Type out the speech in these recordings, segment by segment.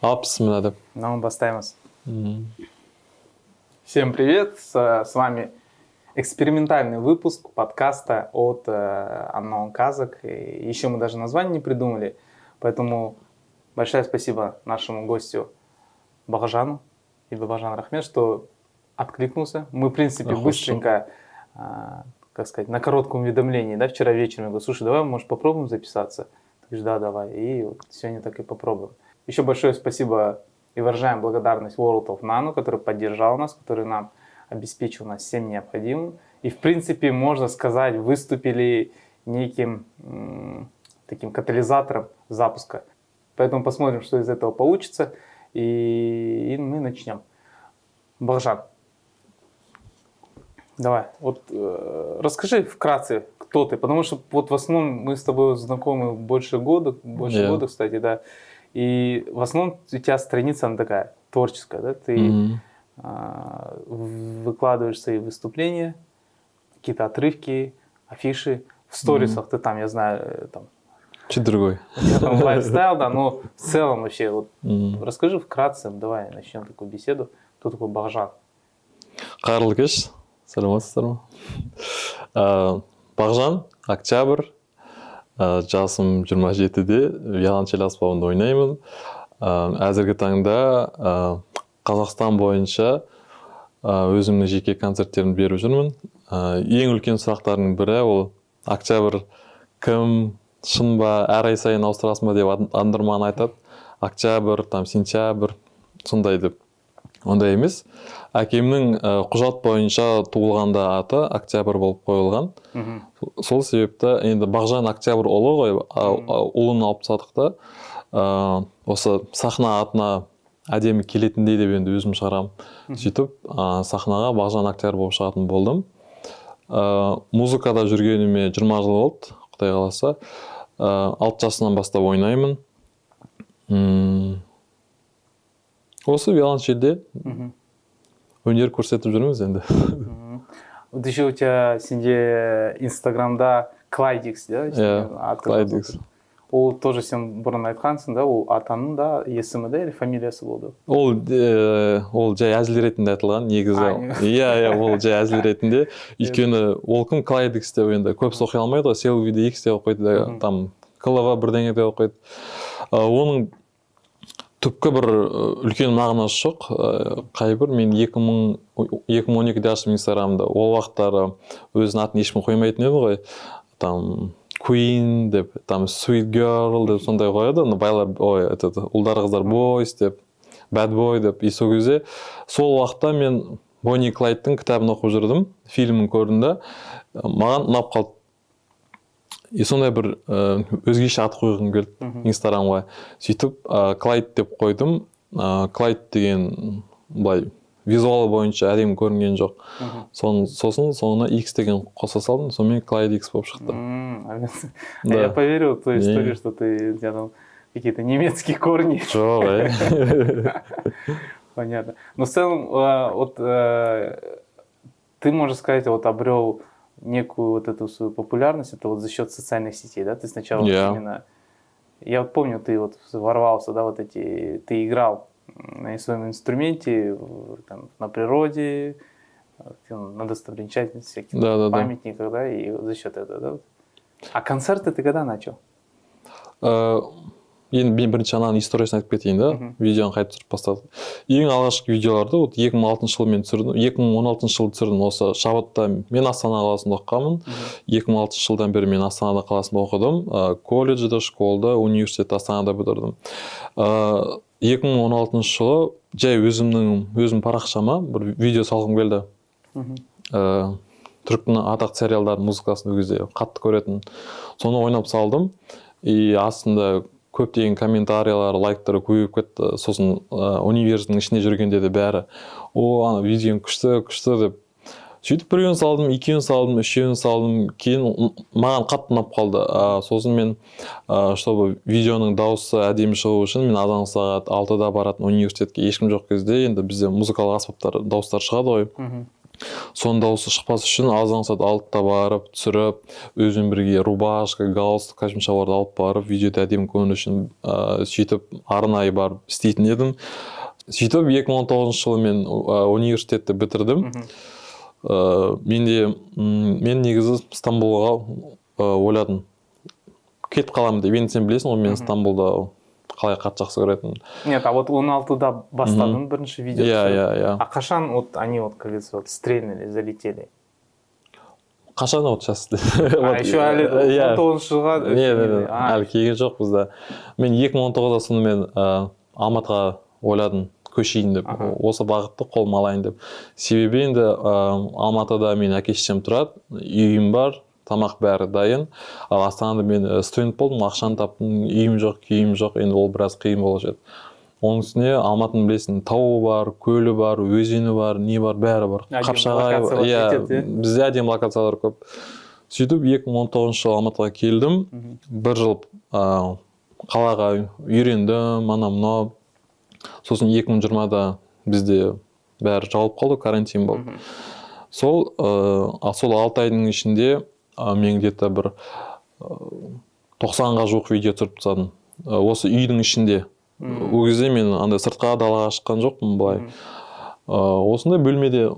Апсмина деп. Ну, бастаймыз. Всем привет, с вами экспериментальный выпуск подкаста от Unknown Kazakh. Еще мы даже название не придумали, поэтому большое спасибо нашему гостю Багажану и Бабажан Рахмет, что откликнулся. Мы, в принципе, быстренько, как сказать, на коротком уведомлении, да, вчера вечером я говорю, слушай, давай, может, попробуем записаться? Ты говоришь, да, давай. И вот сегодня так и попробуем. Еще большое спасибо и выражаем благодарность World of Nano, который поддержал нас, который нам обеспечил нас всем необходимым. И, в принципе, можно сказать, выступили неким таким катализатором запуска. Поэтому посмотрим, что из этого получится. И мы начнем. Багжан, давай, вот расскажи вкратце, кто ты. Потому что вот в основном мы с тобой знакомы больше года, кстати, да. И в основном у тебя страница, она такая творческая, да? Ты выкладываешь свои выступления, какие-то отрывки, афиши. В сторисах ты там, я знаю, там... Чуть другой. У тебя там лайфстайл, да, но в целом вообще, вот расскажи вкратце, давай начнем такую беседу. Кто такой Багжан? Қайырлы кеш, саламатсыздар ма? Бағжан, октябрь, жасым 27-де, виолончель аспабында ойнаймын. Әзіргі таңда Қазақстан бойынша өзімнің жеке концерттерімді беріп жүрмін. Ең үлкен сұрақтардың бірі ол октябрь кім, шын ба, әр ай сайын ауыстырасың ба деп адамдар маған айтады. Октябрь, там сентябрь, сондай деп. Ондай емес. Әкемнің құжат бойынша туылғанда аты октябрь болып қойылған. Сол себепті енді Бағжан октябрь ұлы ғой, ұлын алып тастадық та. Осы сахна атына әдемі келетіндей деп енді өзім шығарамын. Сөйтіп сахнаға Бағжан октябрь болып шығатын болдым. Музыкада жүргеніме 20 жыл болды, Құдай қаласа. 6 жасынан бастап ойнаймын. Осы виолончельде өнер көрсетіп жүрміз енді. Вот еще у тебя сенде инстаграмда Клайдикс, да? Клайдикс. Ол тоже сен бұрын айтқансың, да? Ол атаның да есімі да, или фамилиясы болды? Ол жай әзіл ретінде айтылған, негізі. Иә, ол жай әзіл ретінде. Өйткені ол кім Клайдикс деп енді көбісі оқи алмайды ғой, Селвиді X деп оқиды, там Клава бірдеңе деп оқиды. Оның түпкі бір үлкен мағынасы жоқ. Қайбір мен 2012-де аштым инстаграмда. Ол вақыттары өзінің атын ешкім қоймайтын еді ғой. Там Queen деп, там Sweet Girl деп сондай қояды. Байлар, ұлдар қыздар Boys деп, Bad Boy деп. И сол кезде сол уақытта мен Бонни Клайдтың кітабын оқып жүрдім, фильмін көрдім да. Маған ұнап қалды. И сондай бір өзгеше ат қойғым келді инстаграмға. Сөйтіп Клайд деп қойдым. Клайд деген былай визуалы бойынша әдемі көрінген жоқ. Сосын соңына X деген қоса салдым, сонымен Клайд X болып шықты. Я поверил в твою историю, что у тебя там какие-то немецкие корни. Жоқ, Понятно. Но в целом, вот ты, можно сказать, вот обрел некую вот эту свою популярность, это вот за счет социальных сетей, да? Ты сначала именно... Я вот помню, ты вот ворвался, да, вот эти... Ты играл на своем инструменте, там, на природе, на достопримечательностях, всяких памятниках, да, и за счет этого, да? А концерты ты когда начал? Енді мен бірінші ананың историясын айтып кетейін да, видеоны қайтып түсіріп бастадым. Ең алғашқы видеоларды 2016 жылы мен түсірдім, 2016 жылы түсірдім. Осы Шабытта мен Астана қаласында оқығанмын. 2016 жылдан бері мен Астана қаласында оқыдым. Колледжде, школда, университетті Астанада бітірдім. 2016 жылы жай өзім парақшама бір видео салғым келді. Түріктің атақты сериалдардың музыкасын ол кезде қатты көретін. Соны ойнап салдым. И астында көптеген комментариялар, лайктары көбейіп кетті. Сосын университеттің ішінде жүргенде де бәрі ана видеоң күшті деп. Сөйтіп біреуін салдым, екеуін салдым, үшеуін салдым. Кейін маған қатты ұнап қалды. Сосын мен чтобы видеоның дауысы әдемі шығу үшін мен азан сағат 6-да баратын университетке ешкім жоқ кезде енді бізде музыкалық аспаптар, дауыстар шығады ғой. соның дауысы шықпас үшін азан-сәт алтта барып түсіріп, өзімен бірге рубашка, галстук, костюм шалбарды алып барып, видеода әдемі көріну үшін сөйтіп арнайы барып істейтін едім. Сөйтіп 2019 жылы мен университетті бітірдім. Мен негізі Стамбулға ойладым. Кетіп қаламын деп. Енді сен білесің ғой, мен Стамбулда қалай қатты жақсы көретінін. Нет, а вот 16-да бастадың бірінші видео. Иә. А қашан вот они вот, как говорится, вот стрельнули, залетели? Қашан вот сейчас? А еще әлі 19 жылға... Әлі келген жоқ бізде. Мен 2019-да сонымен Алматыға ойладым, көшейін деп, осы бағытты қолыма алайын деп. Себебі енді Алматыда мен әке-шешем тұрады, үйім бар, тамақ бәрі дайын. Ал Астанада мен студент болдым, ақшаны таптым, үйім жоқ, күйім жоқ, енді ол біраз қиын болушы еді. Оның үстіне Алматының білесің, тауы бар, көлі бар, өзені бар, не бар, бәрі бар. Қапшағай, бізде әдемі локациялар көп. Сөйтіп 2019 жылы Алматыға келдім, бір жыл қалаға үйрендім, анау-мынау. Сосын 2020-да бізде бәрі жауып қалды, карантин болды. Сол 6 айдың ішінде мен где-то бір 90-ға жуық видео түсіріп тастадым. Осы үйдің ішінде. Ол кезде мен андай сыртқа далаға шыққан жоқпын былай. Осындай бөлмеде,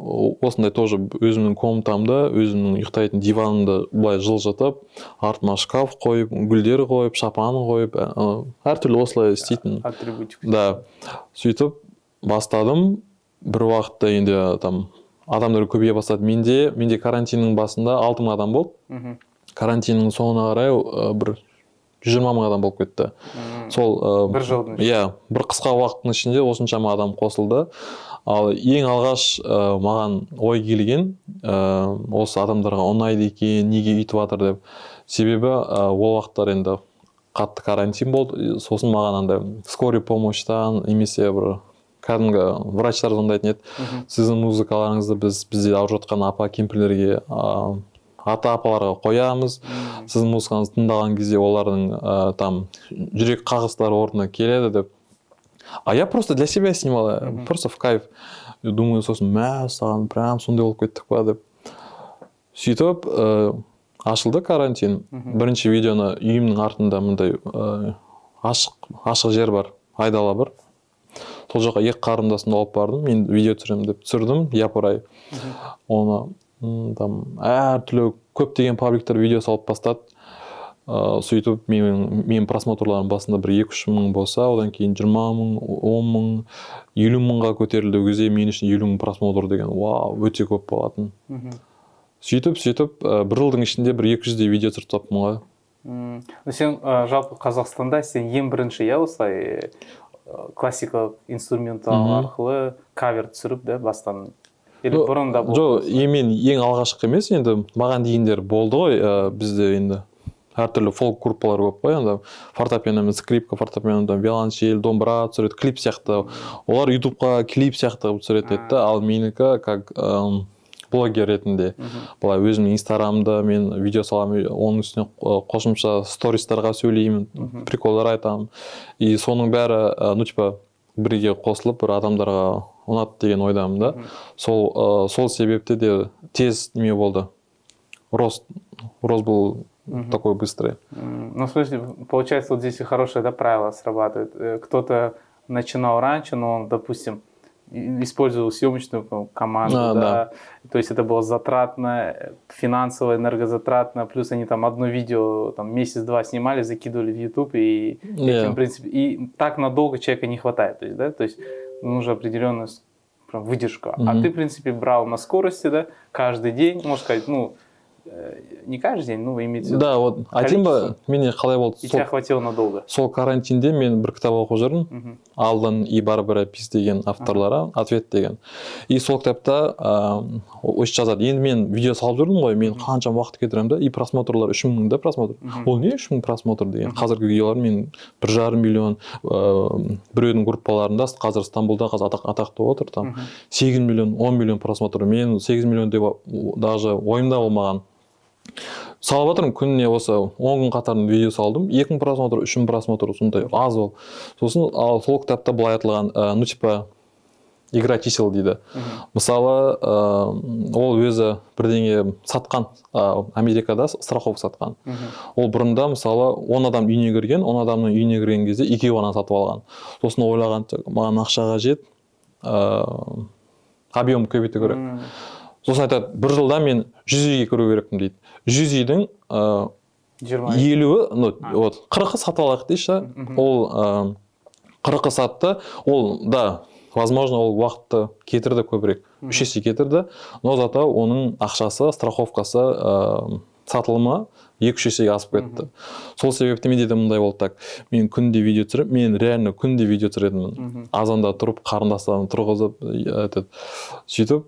осындай тоже өзімнің комнатамда, өзімнің ұйықтайтын диванымда былай жылжытып, артыма шкаф қойып, гүлдер қойып, шапан қойып, әртүрлі осылай істейтін. Атрибутик. Да. Сөйтіп бастадым. Бір уақытта енді там адамдар көбейе бастады. Менде карантиннің басында 6 мың адам болды. Карантиннің соңына қарай бір 120 мың адам болып кетті. Сол бір жылдың ішінде. Иә, бір қысқа уақыттың ішінде осыншама адам қосылды. Ал ең алғаш маған ой келген, осы адамдарға ұнайды екен, неге үйтіп жатыр деп. Себебі ол уақыттар енді қатты карантин болды. Сосын маған андай скорый помощьтан немесе бір кәдімгі врачтар звондайтын еді. Сіздің музыкаларыңызды бізде ауырып жатқан апа кемпірлерге, ата-апаларға қоямыз. Сіздің музыкаңызды тыңдаған кезде олардың там жүрек қағыстары орнына келеді деп. А я просто для себя снимал, просто в кайф. Думаю, сосын саған прям сондай болып кеттік па деп. Сөйтіп ашылды карантин. Бірінші видеоны үйімнің артында мындай ашық жер бар, айдала бар. Сол жаққа екі қарындасымды алып бардым, мен видео түсіремін деп түсірдім, япырай. Оны там әртүрлі көптеген пабликтер видео салып бастады. Сөйтіп мен просмотрларым басында бір 2-3 мың болса, одан кейін 20 мың, 10 мың, 50 мыңға көтерілді. Ол кезде мен үшін 50 мың просмотр деген, вау, өте көп болатын. Сөйтіп бір жылдың ішінде бір 200-дей видео түсіріп таптым ғой. Сен жалпы Қазақстанда сен ең бірінші осылай классикалық инструментал арқылы кавер түсіріп, да, бастан? Или бұрын да болды? Жоқ, мен ең алғашқы емес, енді маған дегендер болды ғой, бізде енді әртүрлі фолк группалар көп қой, енді фортепиано, скрипка, фортепиано, виолончель, домбыра түсіреді, клип сияқты. Олар ютубқа клип сияқты түсіреді, ал менікі как блогер ретінде. Былай өзімнің инстаграмда мен видео саламын, оның үстіне қосымша стористарға сөйлеймін, приколдар айтамын. И соның бәрі, бірге қосылып, бір адамдарға ұнады деген ойдамын да. Сол себепте де тез неме болды. Рост был такой быстрый. Ну, слушай, получается, вот здесь и хорошее, да, правило срабатывает. Кто-то начинал раньше, но он, допустим, использовал съемочную команду, да. То есть это было затратно, финансово, энергозатратно, плюс они там одно видео там месяц-два снимали, закидывали в YouTube, и этим, в принципе, и так надолго человека не хватает, то есть, да, то есть нужна определенная прям выдержка. А ты, в принципе, брал на скорости, да, каждый день, можно сказать, не каждый день, имеется в виду. Да, вот Атимба мене қалай болды. И тебя хватило надолго. Сол карантинде мен бір кітап оқып жүрмін. Алдын и Барбара Пис деген авторлары, ответ деген. И сол кітапта осы жазады. Енді мен видео салып жүрдім ғой, мен қанша уақыт кетіремін да, и просмотрлар 3000 да просмотр. Ол не 3000 просмотр деген? Қазіргі видеолар мен 1,5 миллион біреудің группаларында қазір Стамбулда атақты отыр, там 8 миллион, 10 миллион просмотр. Мен 8 миллион деп даже ойымда болмаған. Салып жатырмын, күніне осы 10 күн қатарында видео салдым, 2000 просмотр, 3000 просмотр, сондай аз ол. Сосын сол кітапта былай айтылған, игра чисел дейді. Мысалы, ол өзі бірдеңе сатқан, Америкада страховка сатқан. Ол бұрында, мысалы, 10 адам үйіне кірген, 10 адамның үйіне кірген кезде 2 ғана сатып алған. Сосын ойлаған, маған ақшаға жет, объем көбейту керек. Сосын айтады, бір жылда мен 100 үйге кіру керекпін дейді. 100 үйдің 50-і, 40-і сатып алайық дейші. Ол 40-і сатты, ол, да, возможно, ол уақытты кетірді көбірек, 3 есе кетірді, но зато оның ақшасы, страховкасы, сатылымы 2-3 есеге асып кетті. Сол себепті менде де мындай болды, так, мен күнде видео түсіріп, мен реально күнде видео түсіретінмін. Азанда тұрып, қарындастарын тұрғызып, сөйтіп,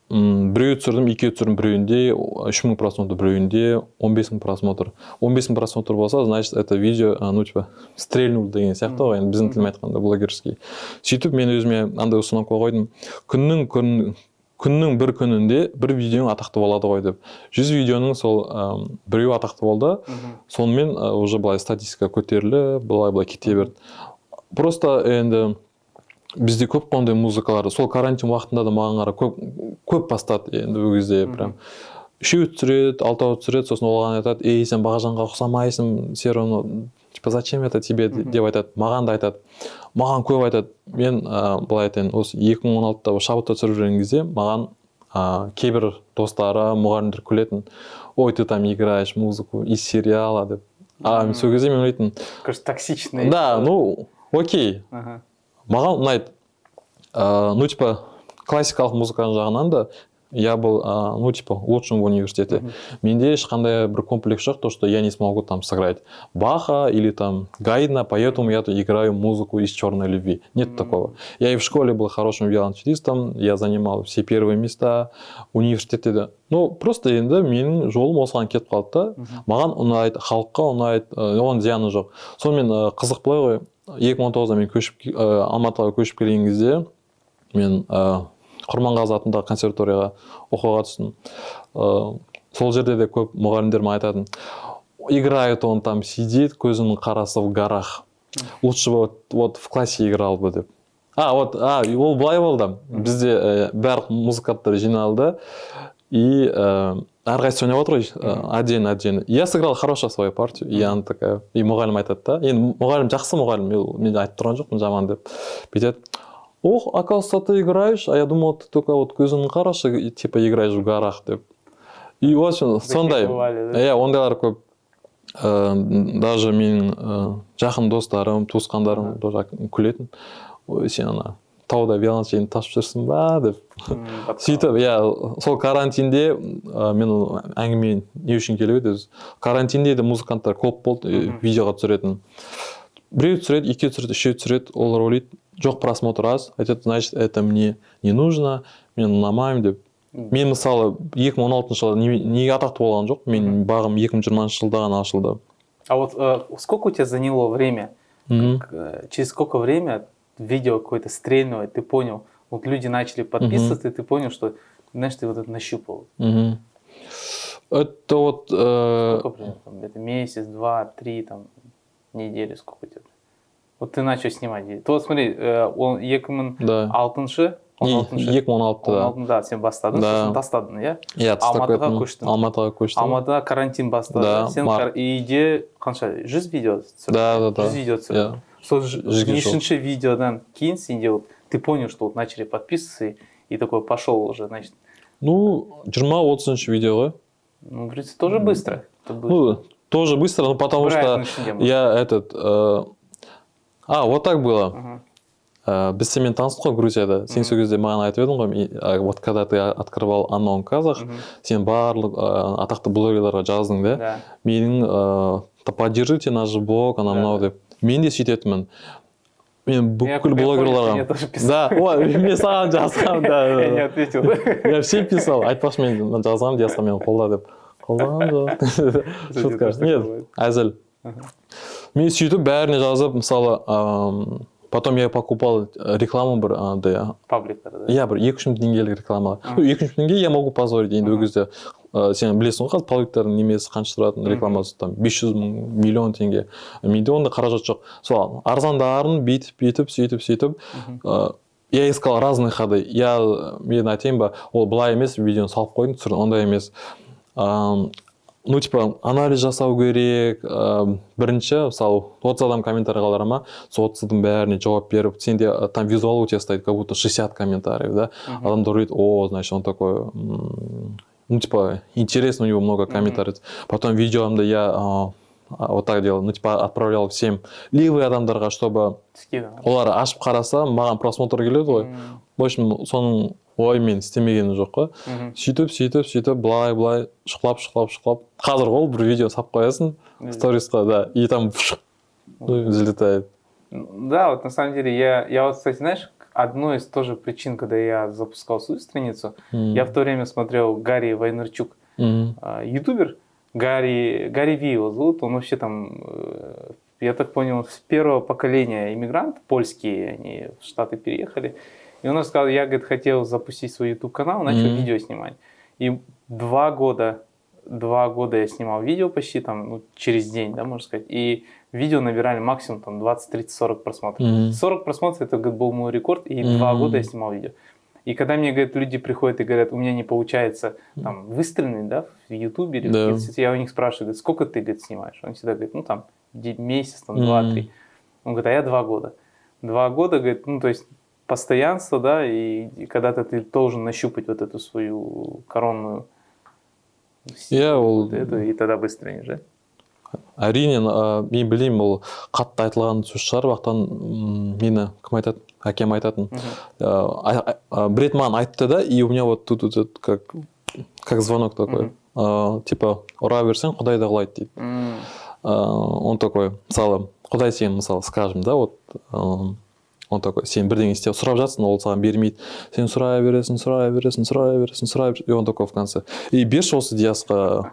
біреу түсірдім, 2 түсірдім, біреуінде 3000 просмотр, біреуінде 15000 просмотр. 15000 просмотр болса, значит, это видео, ну, типа, стрельнул деген сияқты ғой, енді біздің тілмен айтқанда, блогерский. Сөйтіп, мен өзіме андай установка қойдым, күннің бір күнінде бір видеоң атақты болады ғой деп. 100 видеоның сол біреу атақты болды, сонымен уже былай статистика көтерілі, былай кете берді. Просто енді бізде көп қондай музыкалар, сол карантин уақытында да маған қара көп бастады енді бұл кезде прям. 3 түсіреді, 6 түсіреді, сосын олған айтады, ей, сен Бағажанға ұқсамайсың, все равно, типа, зачем это тебе деп айтады, маған да айтады. Маған көп айтады. Мен былай айтайын, осы 2016-та шабытта түсіріп жүрген кезде маған кейбір достары, мұғалімдер күлетін, ой, ты там играешь музыку из сериала деп. Мен сол кезде мен ойлайтын, кажется, токсичный. Да, ну, окей. Маған ұнайды. Ну, типа, классикалық музыканың жағынан да я был, ну, типа, лучшим в университете. Менде ешқандай бір комплекс жоқ, то, что я не смогу там сыграть Баха или там Гайдна, поэтому я играю музыку из «Черной любви». Нет такого. Я и в школе был хорошим виолончелистом, я занимал все первые места, университетте де. Ну, просто енді менің жолым осыған кетіп қалды да. Маған ұнайды, халыққа ұнайды, оның зияны жоқ. Сонымен қызық былай ғой, 2019-да мен Алматыға көшіп келген кезде мен Құрманғазы атындағы консерваторияға оқуға түстім. Сол жерде де көп мұғалімдер айтатын, играет он там, сидит, көзінің қарасы в горах. Лучше вот в классе играл бы деп. Ол былай болды. Бізде барлық музыканттар жиналды и әрқайсысы ойнап отыр ғой, отдельно. Я сыграл хорошо свою партию, и она такая, и мұғалім айтады да, енді мұғалім жақсы мұғалім, мен айтып тұрған жоқпын жаман деп. Бүйтеді, ох, оказывается, ты играешь, а я думал, ты только вот көзіңнің қарашы, и типа играешь в горах деп. И в общем, сондай, ондайлар көп. Даже менің жақын достарым, туысқандарым тоже күлетін. Ой, сен ана тауда виолончелін тасып жүрсің ба деп. Сөйтіп, сол карантинде мен әңгіме не үшін келіп еді. Карантинде де музыканттар көп болды, видеоға түсіретін. Біреу түсіреді, 2 түсіреді, 3 түсіреді, олар ойлайды, жоқ просмотр аз, айтады, значит, это мне не нужно, мен ұнамаймын деп. Мен мысалы 2016 жылы неге атақты болған жоқ, мен бағым 2020 жылда ғана ашылды. А вот сколько у тебя заняло время? Через сколько время видео какое-то стрельнуло, ты понял, вот люди начали подписываться, и ты понял, что, знаешь, ты вот это нащупал? Это вот... Сколько примерно? Это месяц, 2, 3, там, недели, сколько у тебя? Вот ты начал снимать. То вот смотри, он 2006 2016-да сен бастадың, сосын тастадың, иә? Иә, Алматыға көштің. Алматыға көштім. Алматыға карантин бастады. Сен үйде қанша? 100 видео түсірдің? Да. 100 видео түсірдің. Сол 1000-ші видеодан кейін сенде вот ты понял, что вот начали подписываться и такой пошел уже, значит. Ну, 20-30 видео ғой. Ну, в принципе, тоже быстро. Ну, тоже быстро, но потому что я вот так было. Біз сенімен таныстық қой Грузияда. Сен сол кезде маған айтып едің ғой, вот когда ты открывал Unknown Kazakh, сен барлық атақты блогерларға жаздың да. Менің поддержите наш блог, анау деп. Мен де сөйтетімін. Мен бүкіл блогерларға... Да, мен саған жазғам, да. Я не ответил. Я всем писал, айтпақшы мен жазғам, диясқа мен қолда деп. Қолдаған жоқ. Шутка. Нет, әзіл. Мен сөйтіп бәріне жазып, мысалы... Потом я покупал рекламу бір пабликтарда. Я бір 2-3 теңгелік реклама. 2-3 теңге я могу позволить. Енді ол кезде сен білесің ғой, пабликтардың немесі қанша тұратын рекламасы, там 500 мың, миллион теңге. Менде онда қаражат жоқ. Сол арзандарын бүйтіп, сөйтіп. я искал разные ходы. Мен айтайын ба, ол былай емес, видеоны салып қойдым, түсірдім, ондай емес. Ну, типа, анализ жасау керек. Бірінші, мысалы, 30 адам комментарий қалар ма, сол 30-дың бәріне жауап беріп, сенде там визуал у тебя стоит, как будто 60 комментариев, да? Адамдар говорит, значит, он такой, ну, типа, интересно, у него много комментариев. Потом видеомда я вот так делал, ну, типа, отправлял всем ливый адамдарға, чтобы олар ашып қараса, маған просмотр келеді ғой. В общем, соның оймен істемегені жоқ қой. Сөйтіп, былай, шықлап. Қазір ол бір видео сап қоясың, сторисқа, да, и там взлетает. Да, вот на самом деле, я вот, кстати, знаешь, одной из тоже причин, когда я запускал свою страницу, я в то время смотрел Гарри Вайнерчук, ютубер, Гарри Ви его зовут, он вообще там, я так понял, с первого поколения иммигрант, польские, они в Штаты переехали. И он рассказал, я, говорит, хотел запустить свой YouTube-канал, начал видео снимать. И 2 года я снимал видео почти там, ну, через день, да, можно сказать. И видео набирали максимум там 20, 30, 40 просмотров. 40 просмотров, это, говорит, был мой рекорд, и 2 года я снимал видео. И когда мне, говорят, люди приходят и говорят, у меня не получается там выстрелить, да, в YouTube или в каких-то сетях, я у них спрашиваю, говорит, сколько ты, говорит, снимаешь? Он всегда говорит, ну, там, месяц, там, 2-3. Он говорит, а я 2 года. 2 года, говорит, ну, то есть постоянство, да, и когда-то ты должен нащупать вот эту свою коронную силу, и тогда быстрее, да? Әрине, мен білеймін, ол қатты айтылған сөз шығар, бақтан мені кім айтады? Әкем айтатын. Бред маған айтты да, и у меня вот тут как звонок такой. Типа, ұра берсең, Құдай да құлайды дейді. Он такой, мысалы, Құдай сен, мысалы, скажем, да, вот, он такой, сен бірдеңе істеп сұрап жатсың, ол саған бермейді. Сен сұрай бересің, и он такой в конце. И берші осы диасқа,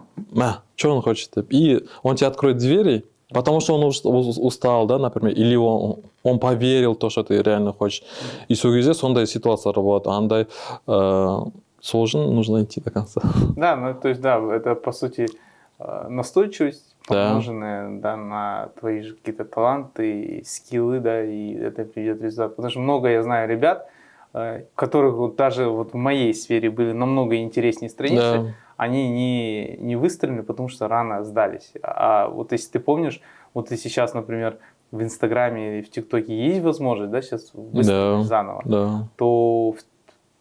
что он хочет? И он тебе откроет двери, потому что он устал, да, например, или он поверил в то, что ты реально хочешь. И сол кезде сондай ситуациялар болады, андай сол үшін нужно идти до конца. Да, ну, то есть, да, это, по сути, настойчивость, помноженная, да, на твои же какие-то таланты, скиллы, да, и это приведет результат. Потому что много я знаю ребят, которых вот даже вот в моей сфере были намного интереснее страницы, они не выстрелили, потому что рано сдались. А вот если ты помнишь, вот ты сейчас, например, в Инстаграме и в ТикТоке есть возможность, да, сейчас выстрелить заново, то,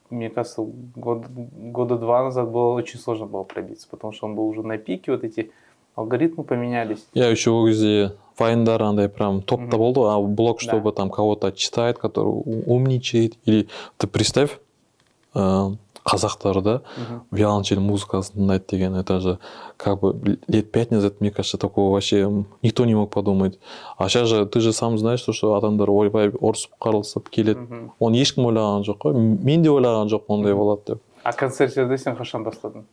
мне кажется, года 2 назад было очень сложно было пробиться, потому что он был уже на пике, вот эти алгоритмы поменялись. Я еще ол кезде вайндар андай прям топта болды, а блог, чтобы там кого-то читает, который умничает. Или ты представь, қазақтар, да, виолончель музыкасын тыңдайды деген, это же как бы лет 5 назад, мне кажется, такого вообще никто не мог подумать. А сейчас же, ты же сам знаешь, что адамдар ойбай ұрысып қарылысып келеді. Оны ешкім ойлаған жоқ қой, мен де ойлаған жоқ ондай болады деп. А концерттерді сен қашан бастадың?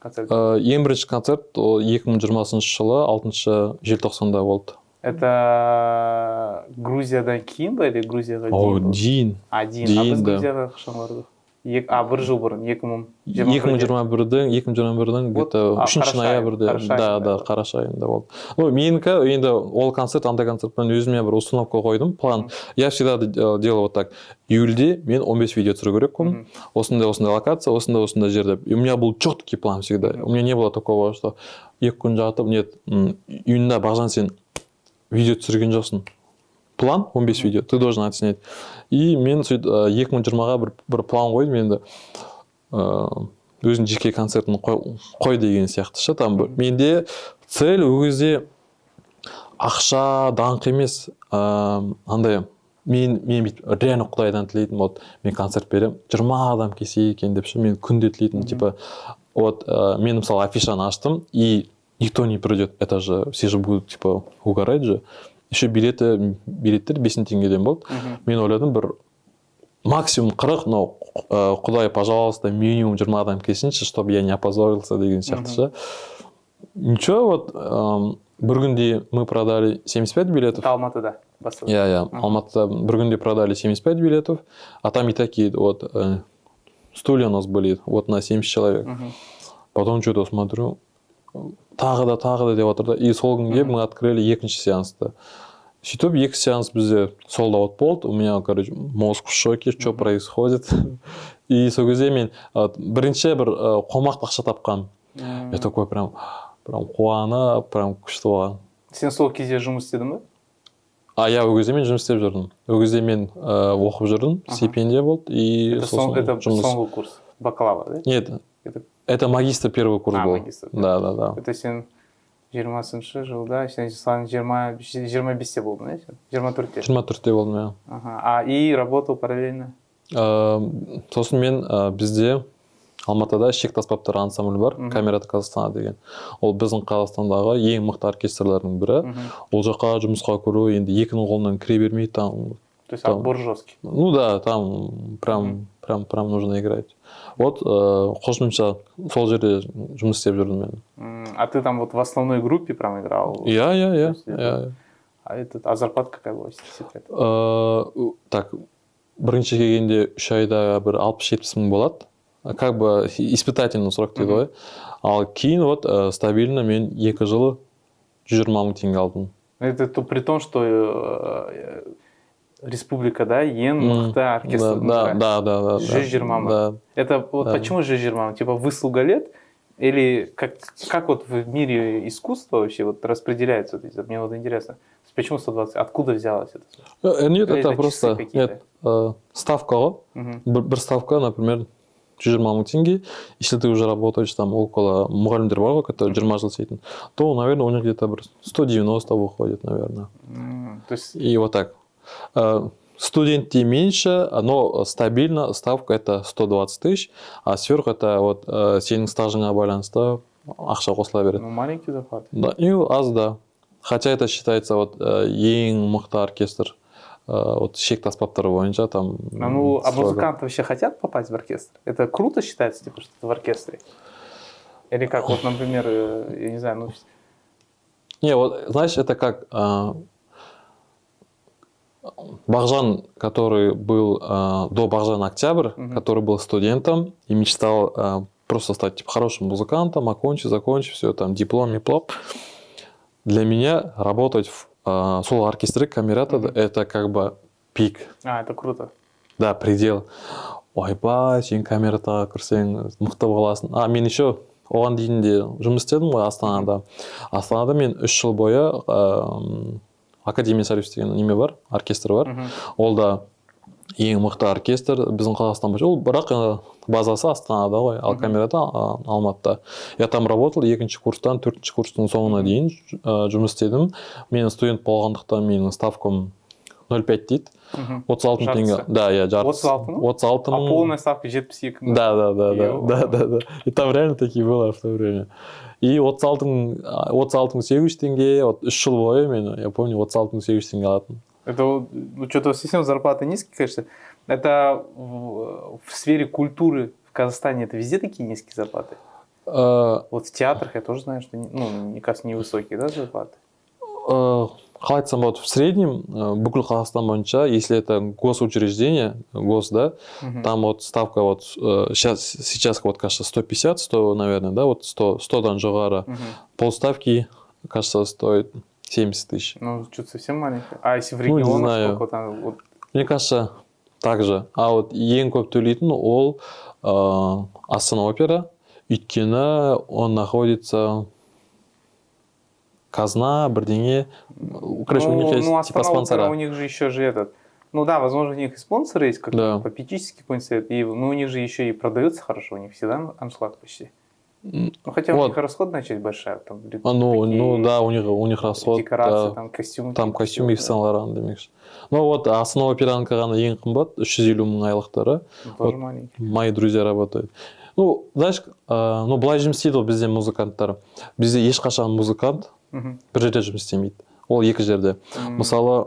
Ең бірінші концерт 2020 жылы 6 желтоқсанда болды. Это Грузиядан кейін ба или Грузияға дейін? Дейін. А біз Грузияға қашан бардық? Бір жыл бұрын, 2021-дің где-то 3 ноябрьде, да, қараша айында болды. Менікі енді ол концерт, андай концертпен өзіме бір установка қойдым, план. Я всегда делал вот так. Июльде мен 15 видео түсіру керек қой. Осындай локация, осындай жерде. И у меня был четкий план всегда. У меня не было такого, что 2 күн жатып, нет, июньда Бағжан сен видео түсірген жоқсың. План 15 видео, ты должен отснять. И мен 2020-ға бір план қойдым енді. Өзің жеке концертін қой деген сияқты ше. Менде цель ол кезде ақша, даңқ емес, андай мен реально Құдайдан тілейтін, вот мен концерт берем, 20 адам келсе екен деп ше, мен күнде тілейтін, типа, вот мен мысалы афишаны аштым, и никто не придет, это же все же будут типа угорать же. Еще билеттер 5 теңгеден болды. Мен ойладым бір максимум 40, но Құдай, пожалуйста, минимум 20 адам келсінші, чтобы я не опозорился деген сияқты ше. Ничего, вот бір күнде мы продали 75 билетов. Алматыда бастадым. Я, Алматыда бір күнде продали 75 билетов, а там и такие вот стулья у нас были вот на 70 человек. Потом что-то смотрю, тағы да деп отыр да. И сол күнге мы открыли екінші сеансты. сөйтіп 2 сеанс бізде sold out болды. У меня, короче, мозг в шоке, что происходит. И сол кезде мен бірінші бір қомақты ақша тапқам. Я такой прям қуанып, прям күшті болған. Сен сол кезде жұмыс істедің ба? Я ол кезде мен жұмыс істеп жүрдім. Ол кезде мен оқып жүрдім, стипендия болды. И это соңғы курс, бакалавр, да? Нет, это магистр первый курс был. Магистр. Да. Это сен 20-шы жылда, сен 25-те болдың, да? 24-те? 24-те болдым, Ага. И работал параллельно? Сосын мен бізде Алматыда ішек аспаптар ансамбль бар, Камерата Казахстана деген. Ол біздің Қазақстандағы ең мықты оркестрлардың бірі. Ол жаққа жұмысқа көру енді екінің қолынан кіре бермейді там. То есть отбор жесткий? Ну да, там прям нужно играть. Вот қосымша сол жерде жұмыс істеп жүрдім мен. А ты там вот в основной группе прям играл? Я. А зарплата какая была, если секрет? Так, бірінші келгенде 3 айда бір 60-70 мың болады. Как бы испытательный срок дейді ғой. Ал кейін вот стабильно мен 2 жылы 120 мың теңге алдым. Это при том, что республика, да, ең мықты оркестр. Да. 120 мың. Да. Это вот почему 120 мың? Типа выслуга лет? Или как вот в мире искусства вообще вот распределяется? Мне вот интересно. Почему 120? Откуда взялось это? Нет, это просто ставка ғой. Бір ставка, например, 120 мың теңге. Если ты уже работаешь там около мұғалімдер бар ғой, которые 20 жыл істейтін, то, наверное, у них где-то 190 выходит, наверное. То есть... И вот так. Студенты меньше, но стабильно ставка это 120 тысяч, а сверху это вот сенің стажыңа байланысты ақша қосыла береді. Ну, маленький зарплаты. Да, и аз, да. Хотя это считается вот ең мықты оркестр. Вот шек аспаптары бойынша там... А музыканты вообще хотят попасть в оркестр? Это круто считается, типа, что ты в оркестре? Или как, вот, например, я не знаю, ну... Не, вот, знаешь, это как... Бахжан, который был до Бахжана Октябрь, который был студентом и мечтал просто стать типа, хорошим музыкантом, закончить, все, там, диплом. Для меня работать в соло-оркестре Камерата это как бы пик. Это круто. Да, предел. Ойбай, сен Камератаға кірсең, мықты боласың. Мен еще оған дейін де жұмыс істедім ғой Астанада. Астанада мен 3 жыл бойы Академия Союз деген неме бар, оркестр бар. Ол да ең мықты оркестр біздің Қазақстан бойынша. Ол бірақ базасы Астанада ғой, ал Камерата Алматыда. Я там работал 2-ші курстан 4-ші курстың соңына дейін жұмыс істедім. Мен студент болғандықтан менің ставкам 0,5 дейді. 36 мың теңге. Да, я жартысы. 36 мың. А полная ставка 72 мың. Да. И там реально такие было в то время. И 36 мың 800 теңге, 3 жыл бойы мен, я помню, 36 мың 800 теңге алатын. Это, ну, что-то совсем зарплаты низкие, конечно. Это в сфере культуры в Казахстане, это везде такие низкие зарплаты? Вот в театрах я тоже знаю, что, ну, мне кажется, невысокие, да, зарплаты? Қалай айтсам болады, в среднем, бүкіл Қазақстан бойынша, если это госучреждение, да, там вот ставка вот сейчас вот, кажется, 150, 100, наверное, да, вот 100-дан жоғары. Полставки, кажется, стоит 70 тысяч. Ну, что-то совсем маленькое. А если в регионах, сколько там? Вот... Мне кажется, так же. А вот ең көп төлейтін ол Астана опера, өйткені он находится... Казна, бірдеңе, короче, у них есть типа спонсора. У них же еще же этот, ну да, возможно, у них и спонсоры есть, как попечительский какой-нибудь совет, но у них же еще и продается хорошо, у них всегда аншлаг почти. Ну, хотя у них расходная часть большая. Там, ну да, у них расход. Декорации, да, там костюмы. Там костюм и Сен-Лоран демекші. Ну вот, Астана операның қалғаны ең қымбат, 350 мың айлықтары. Тоже маленький. Мои друзья работают. Ну, знаешь, ну, былай жұмыс істейді ғой бізде музыканттар. Бізде ешқашан музыкант бір жерде жұмыс істемейді. Ол 2 жерде. Мысалы,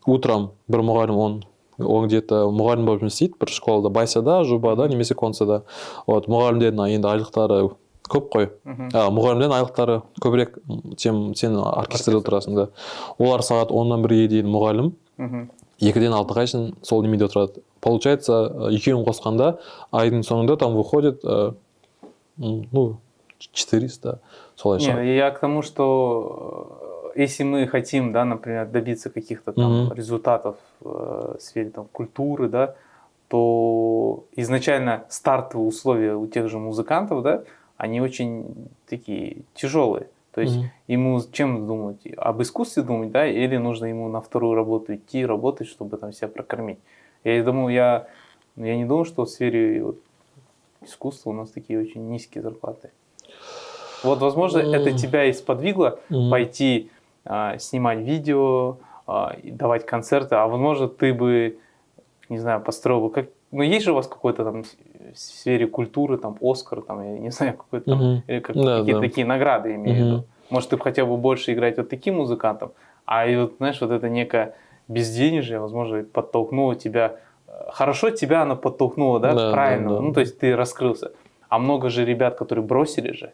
утром бір мұғалім, он где-то мұғалім болып жұмыс істейді, бір школада, Байсада, Жубада, немесе Консада. Вот, мұғалімдердің енді айлықтары көп қой. Мұғалімдердің айлықтары көбірек, сен оркестрде отырасың да. Олар сағат 10-нан 1-ге дейін мұғалім, 2-ден 6-ға шейін сол немеде отырады. Получается, екеуін қосқанда айдың соңында там выходит, ну, 400. Не, я к тому, что если мы хотим, да, например, добиться каких-то там результатов в сфере там, культуры, да, то изначально стартовые условия у тех же музыкантов, да, они очень такие тяжелые. То есть ему чем думать? Об искусстве думать, да, или нужно ему на вторую работу идти, работать, чтобы там себя прокормить? Я думаю, я не думаю, что в сфере вот, искусства у нас такие очень низкие зарплаты. Вот, возможно, это тебя и сподвигло пойти снимать видео, давать концерты, а возможно, ты бы, не знаю, построил бы, как, ну, есть же у вас какой-то там в сфере культуры, там, Оскар, там, я не знаю, какой-то там, или какие-то такие награды, имею в виду. Может, ты бы хотел бы больше играть вот таким музыкантом, а и вот, знаешь, вот это некое безденежье, возможно, подтолкнуло тебя, хорошо тебя оно подтолкнуло, да, правильно, ну, то есть ты раскрылся. А много же ребят, которые бросили же,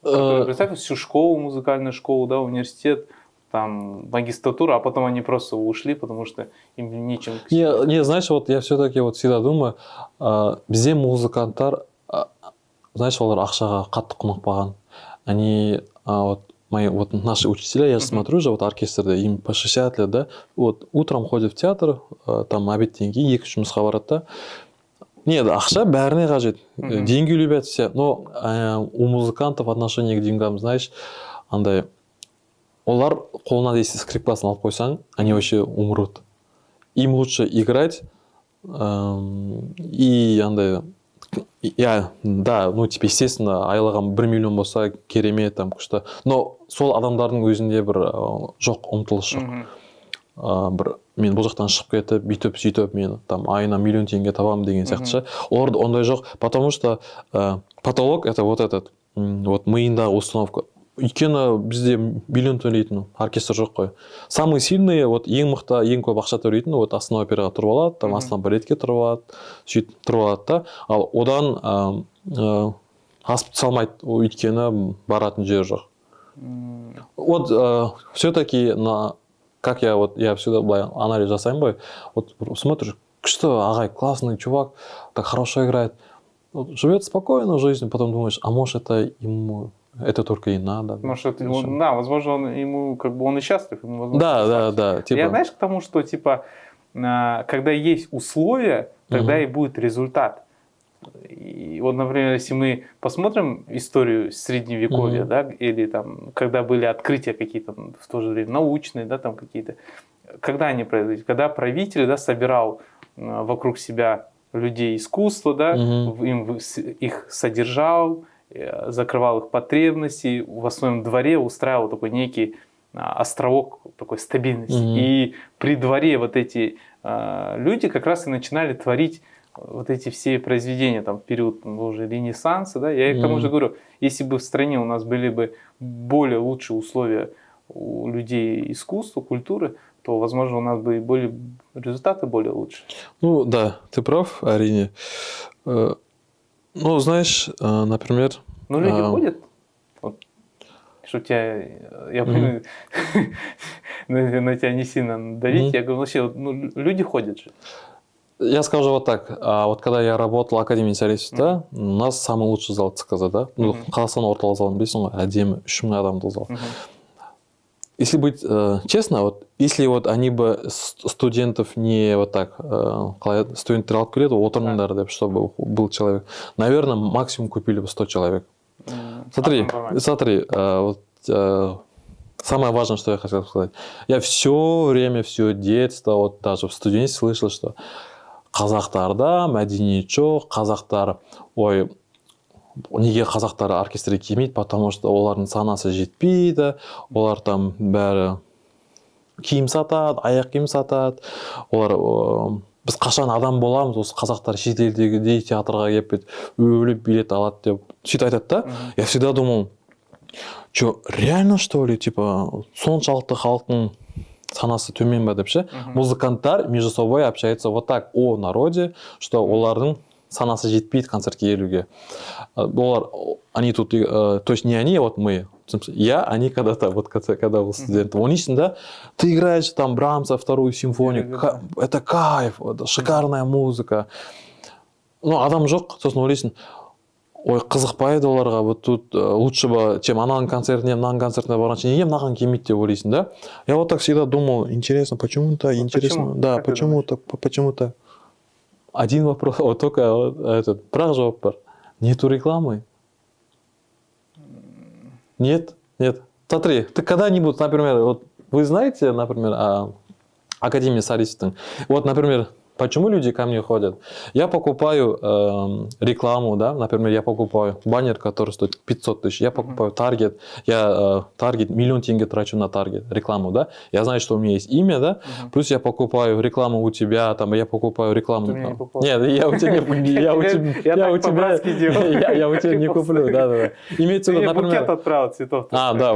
которые, представь, всю школу, музыкальную школу, да, университет, там, магистратура, а потом они просто ушли, потому что им нечем... Не, знаешь, вот я все-таки вот всегда думаю, бізде музыканттар, знаешь, олар ақшаға қатты құнықпаған. Они, вот наши учителя, я смотрю же, вот оркестрда, им по 60 лет, да, вот утром ходят в театр, там обедтен кейін 2-3 жұмысқа барады да. Нет, ақша бәріне қажет. Деньги любят все, но у музыкантов отношение к деньгам, знаешь, андай, олар қолына если скрипкасын алып қойсаң, они вообще умрут. Им лучше играть и андай, да, ну типа естественно айлығым 1 миллион болса керемет там күшті, но сол адамдардың өзінде бір жоқ, ұмтылыс жоқ. Бір мен бұл жақтан шығып кетіп, бүйтіп сөйтіп мен там айына 1 миллион теңге табамын деген сияқты. Оларда ондай жоқ, потому что потолок это вот этот, вот миындағы установка. Өйткені бізде миллион төлейтін оркестр жоқ қой. Самые сильные, вот ең мықты, ең көп ақша төлейтін, вот Астана операға тұрып алады, там Астана балетке тұрып алады, сөйтіп тұрып алады да. Ал одан асып салмайды, өйткені баратын жер жоқ. Вот все-таки как я всегда былай анализ жасаймын ғой. Вот смотришь, күшті ағай, классный чувак, так хорошо играет. Вот, живет спокойно жизнью, потом думаешь, а может это ему это только и надо. Может, да, возможно, он и счастлив. Ему, возможно, да. Типа... Я, знаешь, к тому, что, типа, когда есть условия, тогда и будет результат. И вот, например, если мы посмотрим историю Средневековья, да, или там, когда были открытия какие-то в то же время научные, да, там какие-то, когда они произошли? Когда правитель, да, собирал вокруг себя людей искусства, да, их содержал, закрывал их потребности, в своем дворе устраивал такой некий островок такой стабильности. И при дворе вот эти люди как раз и начинали творить вот эти все произведения, там, в период уже Ренессанса, да, я к тому же говорю, если бы в стране у нас были бы более лучшие условия у людей искусства, культуры, то, возможно, у нас бы и результаты более лучше. Ну, да, ты прав, Арине. Ну, знаешь, например... Ну, люди ходят. Вот, что тебя... Я понимаю, на тебя не сильно давить. Я говорю, вообще, ну, люди ходят же. Я скажу вот так. Вот когда я работал в Академии Интересов, да, у нас самый лучший зал ЦКЗ, да? Ну, Қазақстан орталық залын білесің ғой, әдемі 3000 адамдық зал. Если быть честно, вот если вот они бы студентов не вот так, студенттер алып келеді, отырыңдар деп, чтобы был человек, наверное, максимум купили бы 100 человек. Смотри, вот, самое важное, что я хотел сказать. Я все время, все детство, вот даже в студенте слышал, что қазақтарда мәдениет жоқ, қазақтар, ой, неге қазақтар оркестрге келмейді, потому что олардың санасы жетпейді, олар там бәрі киім сатады, аяқ киім сатады, олар біз қашан адам боламыз, осы қазақтар шетелдегідей театрға келіп өліп билет алады деп сөйтіп айтады да. Я всегда думал, что реально что ли, типа соншалықты халықтың санасы төмен ба деп ше. Музыканттар между собой общаются вот так о народе, что олардың санасы жетпейді концертке келуге. Олар, они тут, то есть не они, вот мы, они когда-то, вот когда был студентом, он ищет, да, ты играешь там Брамса, вторую симфонию, это кайф, это шикарная музыка. Ну, адам жоқ, сосын ойлайсың, ой, қызықпайды оларға, вот тут лучше бы, чем ананың концертіне, мынаның концертіне барғанша, неге мынаған келмейді деп ойлайсың, да? Я вот так всегда думал, интересно, почему-то, интересно, почему? да, Как ты почему-то, почему-то. Один вопрос, вот только вот этот, бірақ жауап бар. Нету рекламы? Нет, нет. Смотри, ты когда-нибудь, например, вот вы знаете, например, Академия Сарисовтың, вот, например, почему люди ко мне ходят? Я покупаю рекламу, да, например, я покупаю баннер, который стоит 500 тысяч, я покупаю таргет, я таргет, 1 000 000 тенге трачу на таргет, рекламу, да, я знаю, что у меня есть имя, да, плюс я покупаю рекламу у тебя, там, я покупаю рекламу. Ты меня не покупал. Нет, я у тебя не куплю, да. Имеется в виду, например... букет отправил цветов. Да.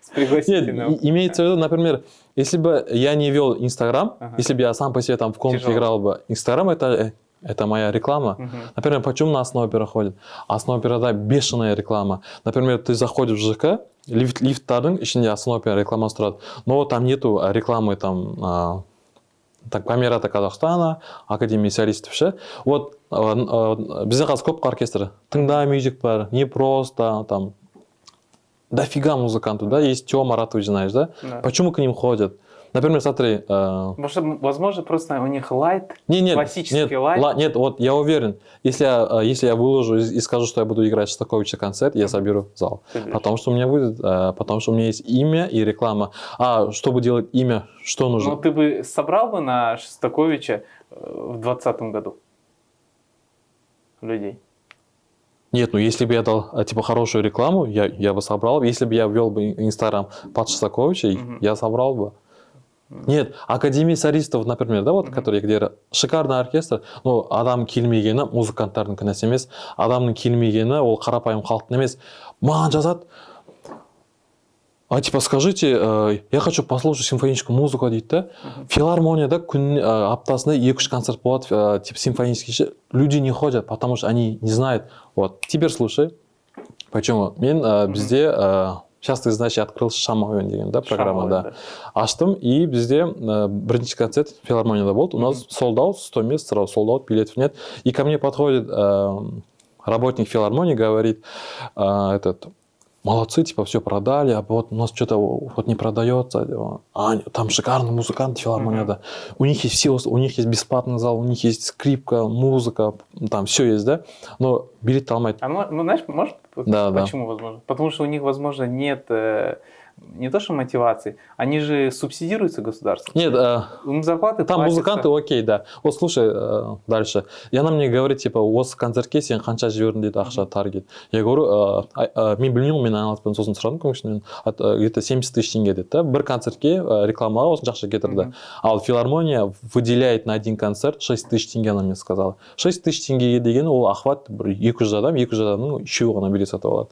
С пригласительным. Нет, имеется в виду, например, если бы я не вел Инстаграм, если бы я сам по себе там в комнате играл бы, Инстаграм это моя реклама. Например, почему на Основопера ходит? Основоперада бешеная реклама. Например, ты заходишь в ЖК, лифттардың ішінде Основопера рекламасы тұрады, но там нету рекламы там Камерата Казахстана, Академия Сарисовтов ше. Вот бізде қазір көп оркестр, тыңда мюзик бар, не просто там дофига музыкантов, да, есть Тёма Ратович, знаешь, да? Почему к ним ходят? Например, смотри... Возможно, просто у них лайт, классический нет, лайт. Нет, вот я уверен, если я выложу и скажу, что я буду играть Шостаковича концерт, я соберу зал. Потому что у меня есть имя и реклама. А чтобы делать имя, что нужно? Ну, ты бы собрал бы на Шостаковича в 2020 году людей? Нет, ну если бы я дал типа хорошую рекламу, я бы собрал. Если бы я ввел бы Инстаграм под Шостаковича, я собрал бы. Нет, Академия Саристов, например, да, вот, который где шикарный оркестр, но адам келмегені музыканттардың кінәсі емес, адамның келмегені ол қарапайым халықтың емес. Маған жазады, типа, скажите, я хочу послушать симфоническую музыку, дейді да. Филармонияда аптасында 2-3 концерт болады, типа симфонический. Люди не ходят, потому что они не знают. Вот, теперь слушай. Почему? Мен бізде, сейчас ты знаешь, я открыл Шамауэн деген, да, программа, да. Аштым, и бізде бірінші концерт филармонияда болды. У нас солдат, 100 мест, сразу солдат, билетов нет. И ко мне подходит работник филармонии, говорит, молодцы, типа, все продали, а вот у нас что-то вот не продается. Там шикарный музыкант филармонияда. У них есть все, у них есть бесплатный зал, у них есть скрипка, музыка, там все есть, да? Но билет алмайды. Ну, знаешь, может, почему возможно? Потому что у них, возможно, нет не то что мотивации, они же субсидируются государством. Нет, им зарплаты там платятся. Музыканты, окей, да. Вот слушай, дальше. И она мне говорит, типа, осы концертке сен қанша жібердің дейді, ақша таргет. Я говорю, мен білмеймін, мен айналыспен сосын сұрадым, көмекшіден, где-то 70 тысяч тенге деді, да? Бір концертке рекламаға осынша ақша кетірді. Ал филармония выделяет на один концерт 6 тысяч тенге, она мне сказала. 6 тысяч теңгеге деген ол охват 200 адамның үшеуі ғана билет сатып алады.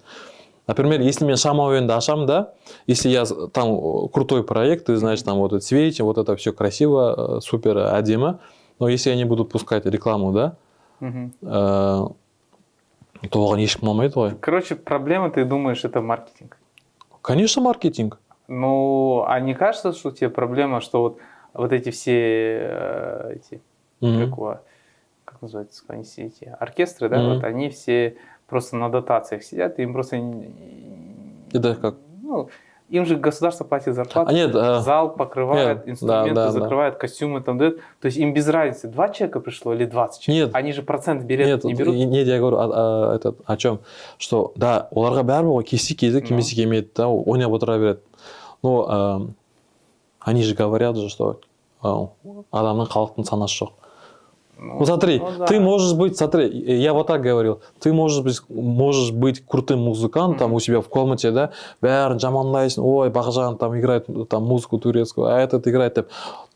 Например, если мен Шамауэнді ашам, да, если я там крутой проект, ты знаешь, там вот цвете, вот это все красиво, супер, әдемі, но если я не буду пускать рекламу, да, то оған ешкім алмайды ғой. Короче, проблема, ты думаешь, это маркетинг? Конечно, маркетинг. Ну, а не кажется, что у тебя проблема, что вот эти все, как называется, эти оркестры, да, вот они все просто на дотациях сидят, и им просто... Это как? Ну, им же государство платит зарплату, зал покрывает, инструменты закрывает, костюмы там дают. То есть им без разницы, 2 человека пришло или 20 человек. Нет. Они же процент не берут. Нет, я говорю о чем? Что, да, оларға бәрі кесі кезі, кемесі кемейді, да, ойнап отыра береді. Но они же говорят же, что адамның халықтың санасы жоқ. Ну, смотри, ты можешь быть, смотри, я вот так говорил, ты можешь быть крутым музыкантом у себя в комнате, да, бәрін жамандайсың, ой, Бақжан там играет там музыку турецкую, а этот играет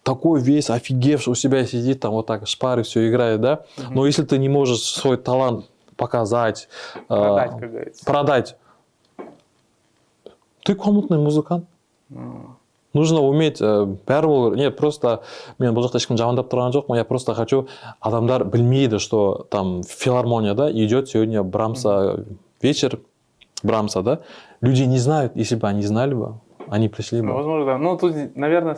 такой весь офигевший у себя сидит, там вот так шпары все играет, да, но если ты не можешь свой талант показать, продать, как говорится. Продать, ты комнатный музыкант. Нужно уметь бәрі нет, просто мен бұл жақта ешкім жамандап тұрған жоқпын, я просто хочу, адамдар білмейді, что там филармония, да, идет сегодня Брамса, вечер Брамса, да, люди не знают, если бы они знали бы, они пришли бы. Ну, возможно, да. Ну, тут, наверное,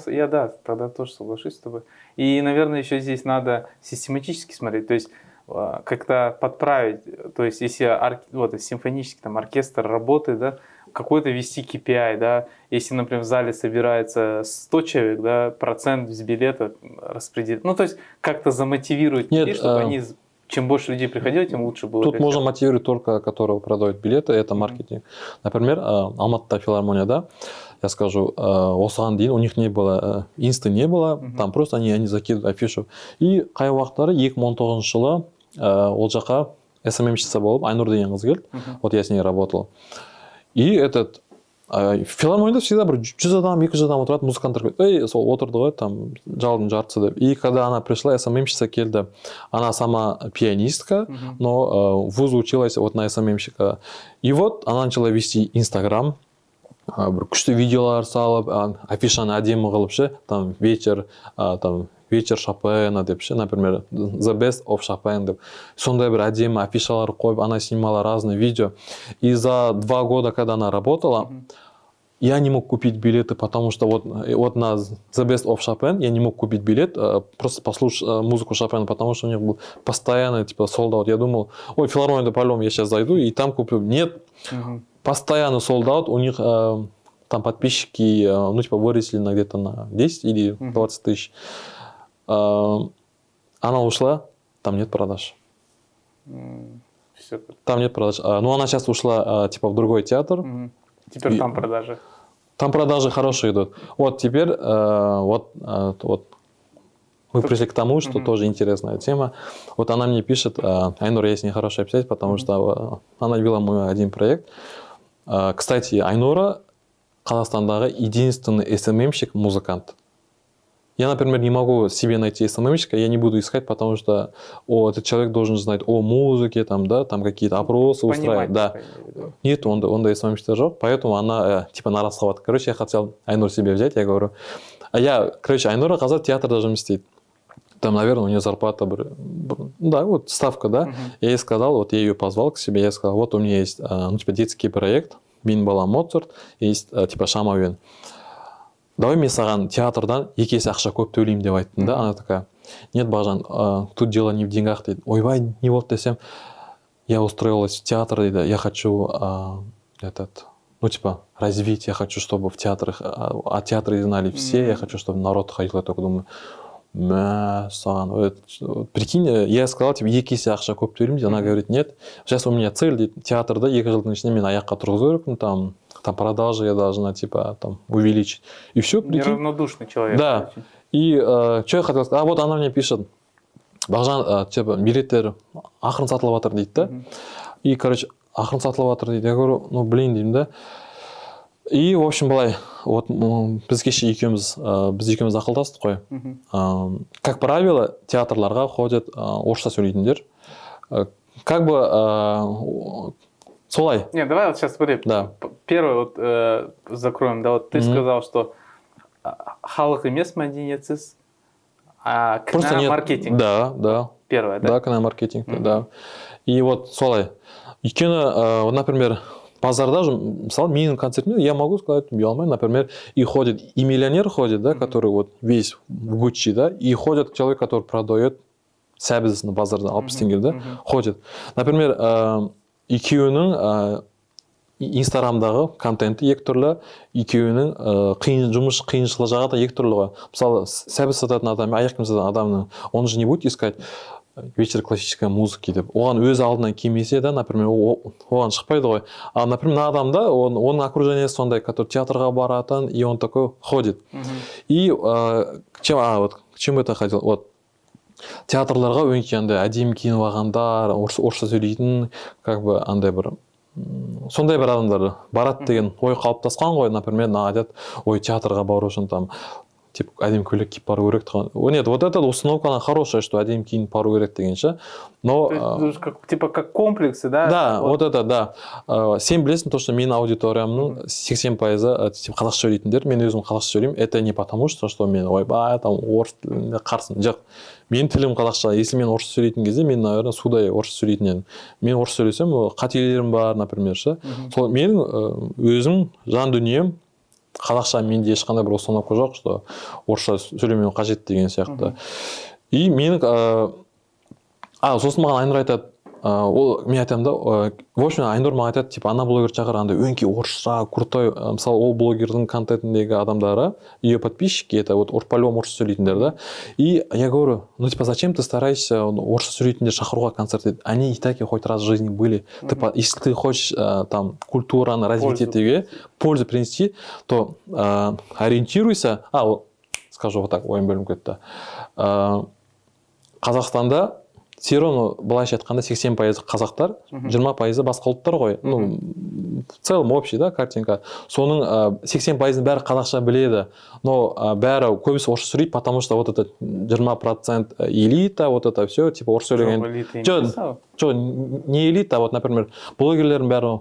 тогда тоже соглашусь с тобой. И, наверное, еще здесь надо систематически смотреть. То есть, как-то подправить, то есть если вот симфонический там оркестр работает, да, какой-то вести KPI, да, если, например, в зале собирается 100 человек, да, процент с билета распределить, ну, то есть как-то замотивировать людей, чтобы они, чем больше людей приходило, тем лучше было. Тут можно мотивировать только, которого продают билеты, это маркетинг. Например, Алматыда филармонияда, я скажу, осыған дейін у них не было, инсты не было, там просто они закидывают афишу. И қай уақыттары 2019 жылы ол жаққа SMM-щица болып, Айнұр деген қыз келді, вот я с ней работал. И этот филармонияда всегда бір 100 адам, 200 адам отырады, музыканттар ей, сол отырды ғой, там жалдың жартысы деп. И когда она пришла, SMM-щица келді, она сама пианистка, но в вуз училась вот на SMM-щика. И вот она начала вести Инстаграм, бір күшті видеолар салып, афишаны әдемі қылып ше, там вечер Шопена деп ше, например, The Best of Chopin деп. Сондай бір әдемі афишалар қойып, она снимала разные видео. И за 2 года, когда она работала, я не мог купить билеты, потому что вот на The Best of Chopin я не мог купить билет, просто послушать музыку Шопена, потому что у них был постоянно типа sold out. Я думал, ой, филармонияда по-любому я сейчас зайду и там куплю. Нет. Постоянно sold out, у них там подписчики, ну, типа, выросли где-то на 10 или 20 тысяч. Она ушла, там нет продаж. Там нет продаж. Ну, она сейчас ушла, типа, в другой театр. Теперь там продажи. Там продажи хорошие идут. Вот теперь, вот мы пришли к тому, что тоже интересная тема. Вот она мне пишет, Айнур, я с ней хорошо общаюсь, потому что она вела мой один проект. Кстати, Айнура Казахстандағы единственный SMM-щик музыкант. Я, например, не могу себе найти SMM-щика, я не буду искать, потому что этот человек должен знать о музыке, там, да, там какие-то опросы устраивать. Да. Нет, он SMM-щика жоқ, поэтому она типа нараслават. Короче, я хотел Айнур себе взять, я говорю. Айнура қазір театрда жұмыс істейді. Там, наверное, у нее зарплата, да, вот ставка, да. Я ей сказал, вот я ее позвал к себе, я сказал, вот у меня есть, ну, типа, детский проект, мен балам Моцарт, есть, типа, Шамовен. Давай мен саған театрдан 2 есе ақша көп төлеймін деп айттым, да. Она такая, нет, Бажан, тут дело не в деньгах, дейді. Ойбай, не болды десем, я устроилась в театр, дейді, я хочу, ну, типа, развить, я хочу, чтобы в театрах, о театре знали все, я хочу, чтобы народ ходил, я только думаю, прикинь, я сказал, типа, 2 есе ақша көп төлеймін дейді, она говорит, нет, сейчас у меня цель, дейді, театрда 2 жылдың ішінде мен аяққа тұрғызу керекпін, там продажи я должна, типа, там, увеличить. И все, прикинь. Неравнодушный человек. Да. И что я хотел сказать, вот она мне пишет, Бақжан, типа, билеттер ақырын сатылып жатыр дейді, да. И, короче, ақырын сатылып жатыр дейді, я говорю, ну, блин, деймін, да. И, в общем, былай, вот біз кеше екеуміз ақылдастық қой. Как правило, театрларға ходят орысша сөйлейтіндер. Как бы солай. Нет, давай вот сейчас смотри. Да. Первое вот закроем, да, вот ты сказал, что халық емес мәдениетсіз, а кінә маркетинг. Да. Первое, да? Да, кінә маркетинг, да. И вот солай. Өйткені, вот, например, базарда, мысалы, менің концертіме, я могу сказать, ұялмай, например, и ходит, и миллионер ходит, да, который вот весь в Гуччи, да, и ходит человек, который продает сәбіз на базарда, 60 теңге, да, ходит. Например, екеуінің Инстаграмдағы контенті екі түрлі, екеуінің қиыншылығы жағы да екі түрлі ғой. Мысалы, сәбіз сататын адам, аяқ киім сататын адамның, он же не будет искать вечер классической музыки деп. Оған өз алдынан келмесе да, например, оған шықпайды ғой. А, например, на адамда, оның окружениесі сондай, который театрға баратын, и он такой ходит. И к чему это хотел? Вот. Театрларға өңкенде әдемі киініп алғандар, орысша сөйлейтін, как бы андай бір сондай бір адамдар барады деген ой қалыптасқан ғой. Например, айтады, ой, театрға бару үшін там типа әдемі көйлек киіп бару керек деген. Нет, вот эта установка она хорошая, что әдемі киініп бару керек деген ше. Но типа как комплексы, да? Да, вот это, да. Сен білесің, то, что менің аудиториямның 80% типа қазақша сөйлейтіндер, мен өзім қазақша сөйлеймін. Это не потому, что мен ойбай, там орыс тіліне қарсын. Жоқ. Менің тілім қазақша. Если мен орысша сөйлейтін кезде, мен, наверное, судай орысша сөйлейтін едім. Мен орысша сөйлесем, қателерім бар, например, ше. Сол менің өзім жан дүнием қазақша, менде ешқандай бір установка жоқ, что орысша сөйлемеу қажет деген сияқты. И менің Сосын маған Айнұр айтады, ол мен айтамын да, в общем, Айнұр маған айтады, типа, ана блогер шақыр, андай өңкей орысша крутой, мысалы, ол блогердің контентіндегі адамдары, ее подписчики, это вот по-любому орысша сөйлейтіндер, да. И я говорю, ну, типа, зачем ты стараешься орысша сөйлейтіндер шақыруға концерт? Они и так и хоть раз в жизни были. Если ты хочешь там культураны развить етуге, пользу принести, то ориентируйся. Скажу вот так, ойым бөлініп кетті. Қазақстанда все равно былайша айтқанда 80% қазақтар, 20% басқа ұлттар ғой. Ну, в целом общий, да, картинка. Соның 80%-ің бәрі қазақша біледі. Но бәрі көбісі орысша сөйлейді, потому что вот это 20% элита, вот это все, типа орысша сөйлеген. Жоқ, не элита, вот, например, блогерлердің бәрі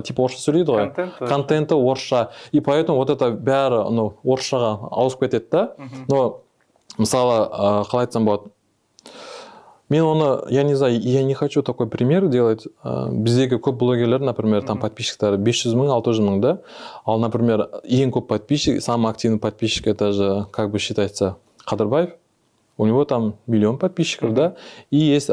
типа орысша сөйлейді ғой. Контенті орысша. И поэтому вот это бәрі орысшаға ауысып кетеді да. Но мысалы, қалай айтсам болады, мен оны, я не знаю, я не хочу такой пример делать. Біздегі көп блогерлер, например, там подписчиктары 500 мың, 600 мың, да? Ал, например, ең көп подписчик, самый активный подписчик, это же, как бы считается, Кадырбаев. У него там 1 000 000 подписчиков, да? И есть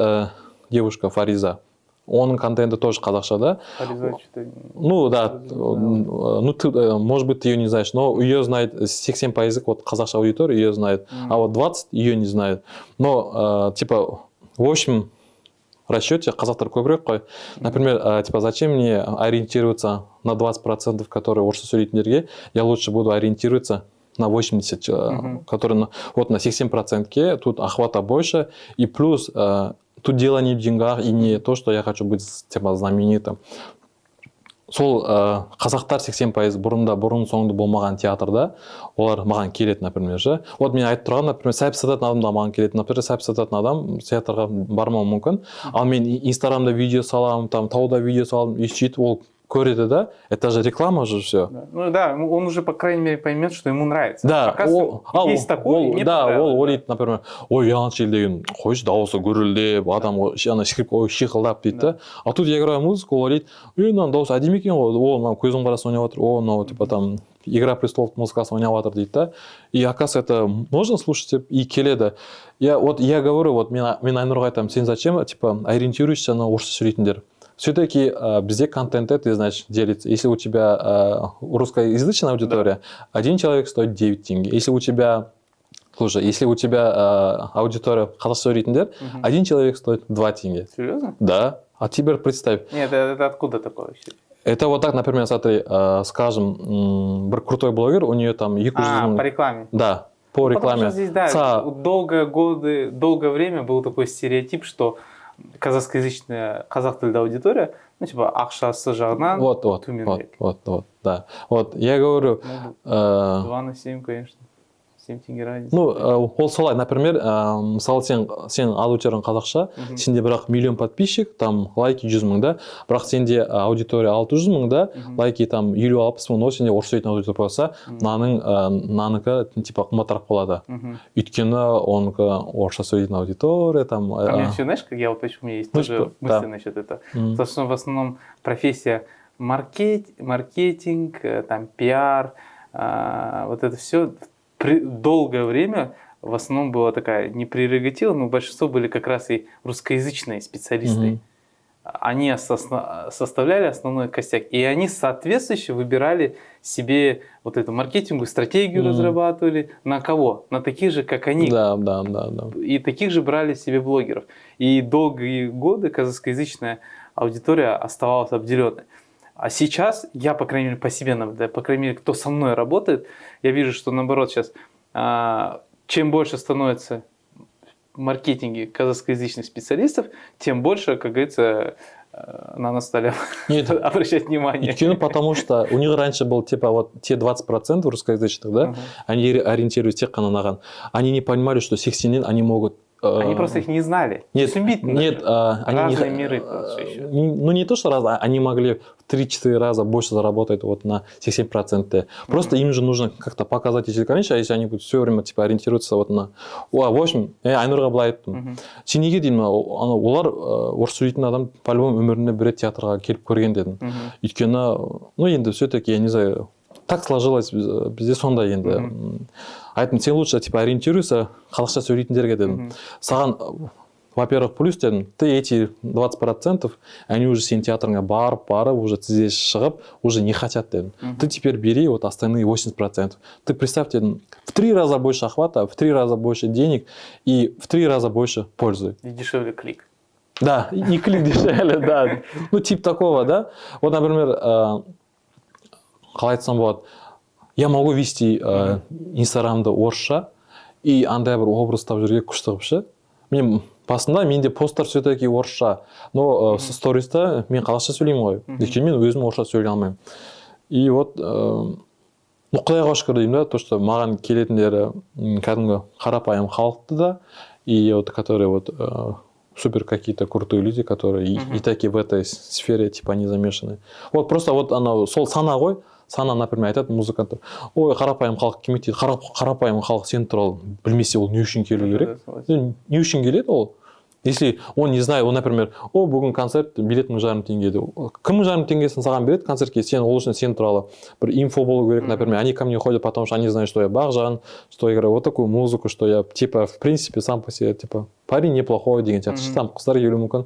девушка Фариза. Оның контенты тоже қазақша, да? Фариза что-то... Ну, да. Ну, ты, может быть, ты ее не знаешь, но ее знает 70% вот қазақша аудитория, ее знает. А вот 20 ее не знает. Но, типа... В общем, в расчете қазақтар көбірек қой. Например, типа, зачем мне ориентироваться на 20%, которые орысша сөйлейтіндерге? Я лучше буду ориентироваться на 80%, которые вот на 70%, тут охвата больше. И плюс, тут дело не в деньгах и не то, что я хочу быть типа знаменитым. Сол қазақтар 80% бұрын соңды болмаған театрда, олар маған келеді, например, же. Вот мен айтып тұрған, например, сәп сататын адам да маған келеді. Например, сәп сататын адам театрға бармауы мүмкін. Ал мен Инстаграмда видео саламын, там тауда видео саламын, и сөйтіп ол көреді, да? Это же реклама же все. Ну да, он уже, по крайней мере, поймет, что ему нравится. Да, есть такой, нет. Да, ол ойлайды, например, ой, Яншел деген, қойшы, дауысы гүрілдеп, адам шиқылдап дейді, да? А тут я играю музыку, ол ойлайды, мынау дауысы әдемі екен ғой, мынау көздің қарасы ойнап жатыр, мынау, типа, там, Игра престолов музыкасы ойнап жатыр дейді, да? И, оказывается, это можно слушать, и келеді. Я говорю, вот, мен Айнұрға айтамын, сен зачем, типа, ориентируешься на орысша сөйлейтіндер? Все-таки везде контент ты, значит, делится. Если у тебя русскоязычная аудитория, да. 1 человек стоит 9 тенге. Если у тебя аудитория қазақша сөйлейтіндер, 1 человек стоит 2 тенге. Серьезно? Да. А теперь представь. Нет, это откуда такое вообще? Это вот так, например, смотри, скажем, крутой блогер, у нее там... по рекламе? Да, по рекламе. Потому что здесь, да, долгое время был такой стереотип, что казахскоязычная, қазақ тілді аудитория, ну, типа, ақшасы жағынан төменірек. Вот, да. Вот, я говорю... 2 на 7, конечно. 7 тенге разница. Ну, ол солай, например, мысалы сен аудиторияң қазақша, сенде бірақ 1 000 000 подписчик, там лайки 100 000, да, бірақ сенде аудитория 600 000, да, лайки там 50-60 000, но сенде орысша сөйлейтін аудитория болса, наныкі типа қымбатырақ болады. Өйткені оныкі орысша сөйлейтін аудитория, там... А мне еще, знаешь, как я вот почему у меня есть тоже мысли насчет этого. Потому что в основном профессия маркетинг, там пиар, вот это все... Долгое время в основном была такая не прерогатива, но большинство были как раз и русскоязычные специалисты. Они составляли основной костяк. И они соответствующе выбирали себе вот эту маркетинговую стратегию, разрабатывали. На кого? На таких же, как они. Да. И таких же брали себе блогеров. И долгие годы казахскоязычная аудитория оставалась обделенной. А сейчас, я, по крайней мере, по себе наблюдаю, по крайней мере, кто со мной работает, я вижу, что наоборот сейчас, чем больше становится в маркетинге казахскоязычных специалистов, тем больше, как говорится, на нас стали обращать внимание. Потому что у них раньше был типа вот те 20% русскоязычных, да, они ориентируются тех, кого наган. Они не понимали, что 60 они могут. Они просто их не знали. Нет, разные миры. Ну не то, что разные, они могли в 3-4 раза больше заработать вот на 70%. Просто им же нужно как-то показать эти количества, если они будут все время типа ориентироваться вот на... в общем, Айнұрға былай айттым. Сен неге деймін, олар орыс сөйлейтін адам по-любому өмірінде бір рет театрға келіп көрген дедім. Өйткені, ну енді все-таки, я не знаю, так сложилось, бізде сондай енді. Айттым, сен лучше типа ориентируйся қазақша сөйлейтіндерге дедім. Саған во-первых, плюс дедім, ты эти 20%, они уже сен театрыңа барып, уже тізе шығып, уже не хотят дедім. Ты теперь бери вот остальные 80%. Ты представь, дедім, в 3 раза больше охвата, в 3 раза больше денег и в 3 раза больше пользы. И дешевле клик. Да, и клик дешевле, да. Ну, тип такого, да. Вот, например, қалай айтсам болады, я могу вести инстаграмды орысша, и андай бір образ тап жүрге күшті қылып ше. Мен басында менде посттар все-таки орысша, но сториста мен қазақша сөйлеймін ғой. Өйткені мен өзім орысша сөйлей алмаймын. И вот, ну, құдайға шүкір деймін да, то, что маған келетіндері кәдімгі қарапайым халықты да, и вот, которые вот супер какие-то крутые люди, которые и такие в этой сфере, типа, они замешаны. Вот просто вот она, сол сана ғой, сана, например, айтады музыканттар, ой, қарапайым халық келмейді дейді, қарапайым халық сен туралы білмесе ол не үшін келу керек? Не үшін келеді ол? Если он не знает, он, например, бүгін концерт, билет 1,5 теңге. Кім 1,5 теңгесін саған береді концертке, сен ол үшін сен туралы бір инфо болу керек, например, они ко мне ходят, потому что они знают, что я Бағжан, что я играю вот такую музыку, что я, типа, в принципе, сам по себе, типа, парень неплохой деген сияқты. Там қыздар келуі мүмкін,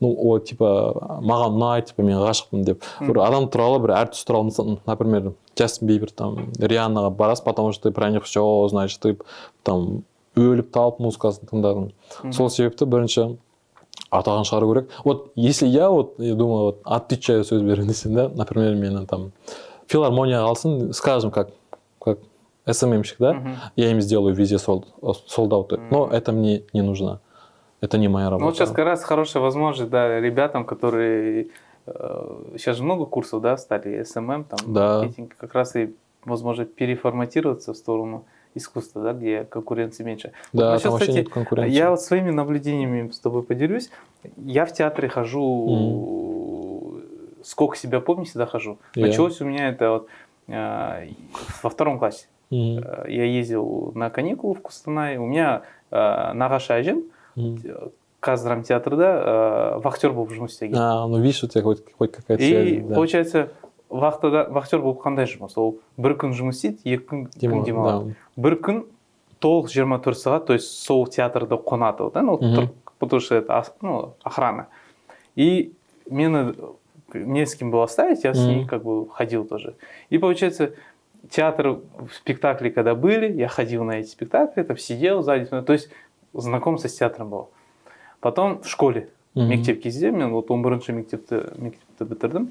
ну, вот, типа, маған ұнайды, типа, мен ғашықпын деп. Бір адам туралы, бір әртіс туралы, например, Джастин Бибер, там, Рианнаға барасың, потому что ты про них все знаешь, ты, там, өліп талып музыкасын тыңдадың. Сол себепті бірінші атаған шығару керек. Вот если я думаю, вот отвечаю сөз беру десем, да, например, мені там филармонияға алсын, скажем, как СММщик, да, я им сделаю везде солдауты, но это мне не нужно. Это не моя работа. Ну, вот сейчас как раз хорошая возможность, да, ребятам, которые сейчас же много курсов, да, стали СММ, там, маркетинг, как раз и возможно переформатироваться в сторону искусства, да, где конкуренции меньше. Да, вот, там вообще кстати, нет конкуренции. Я вот своими наблюдениями с тобой поделюсь. Я в театре хожу, сколько себя помню, всегда хожу. Началось у меня это вот во 2 классе. Я ездил на каникулы в Кустанай. У меня нағашы әжем Қаздрамтеатрда вахтер болып жұмыс істеген. Ну видишь, у тебя хоть какая-то связь. И получается, вахтер болып қандай жұмыс? Ол бір күн жұмыс істейді, 2 күн демалады. Бір күн толық 24 сағат, то есть сол театрда қонады, да, ну, потому что это, ну, охрана. И мне с кем было оставить, я с ней как бы ходил тоже. И получается, театр, спектакли когда были, я ходил на эти спектакли, там сидел сзади, то есть знакомство с театром было. Потом в школе, мектеп кезде, мен вот 11-ші мектепті бітірдім.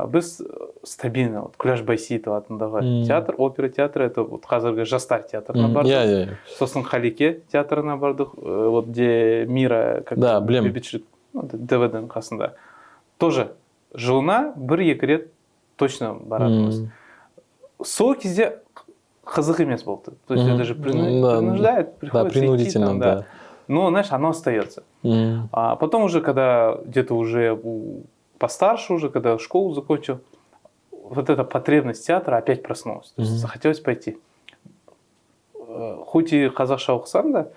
Біз стабильно, вот, Күләш Байсейітова атындағы театр, опера театры, это вот қазіргі жастар театрына бардық. Сосын Қалеке театрына бардық, вот где Мира, как бейбітшілік, ДВД-ның қасында. Тоже жылына 1-2 рет точно баратынбыз. Сол кезде қызық емес болды. То есть это же принуждает, приходится идти там, да. Но, знаешь, оно остается. А потом уже, когда где-то уже постарше, уже когда школу закончил, вот эта потребность театра опять проснулась. То есть захотелось пойти. Хоть и қазақша оқысам да,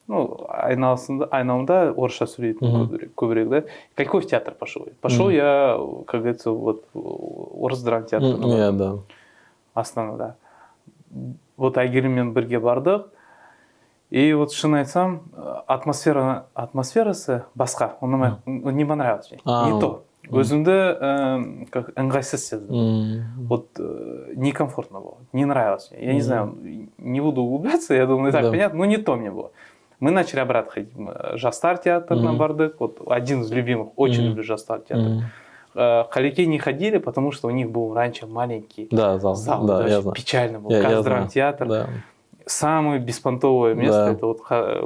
ну, айналымда орысша сөйлейтін көбірек, да. Какой в театр пошел? Пошел я, как говорится, вот Орыс-драм театрына. Астанада. Вот Айгеріммен бірге бардық. И вот шын айтсам, атмосферасы басқа. Он не понравилось мне. Не то. Өзімді как ыңғайсыз сездім. Вот некомфортно было. Не нравилось мне. Я не знаю, не буду углубляться, я думаю, так понятно, но не то мне было. Мы начали обратно ходить. Жастар театрына бардық. Вот один из любимых. Очень люблю Жастар театр. Қалеке не ходили, потому что у них был раньше маленький зал. Да, я знаю. Печально был. Қаздрам театр. Да. Самое беспонтовое место это вот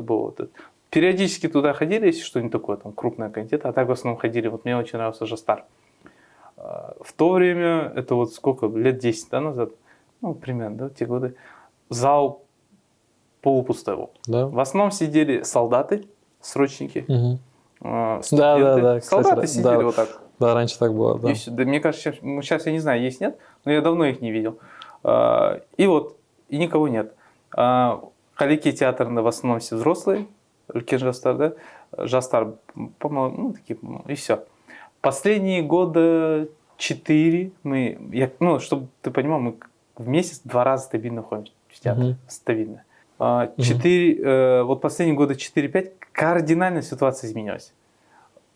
было. Вот. Периодически туда ходили, если что-нибудь такое, там крупное контент, а так в основном ходили. Вот мне очень нравился Жастар. В то время, это вот сколько, лет 10 назад, ну, примерно, да, в те годы, зал полупустой был. Да. В основном сидели солдаты, срочники, студенты. Солдаты сидели вот так. Да, раньше так было, да. Да, мне кажется, сейчас я не знаю, есть, нет, но я давно их не видел. И вот, и никого нет. Қалеке театрында в основном все взрослые, үлкен жастар, да, жастар, по-моему, ну, такие, и все. Последние года 4 мы, ну, чтобы ты понимал, мы в месяц 2 раза стабильно ходим в театр, стабильно. Вот последние года 4-5 кардинально ситуация изменилась.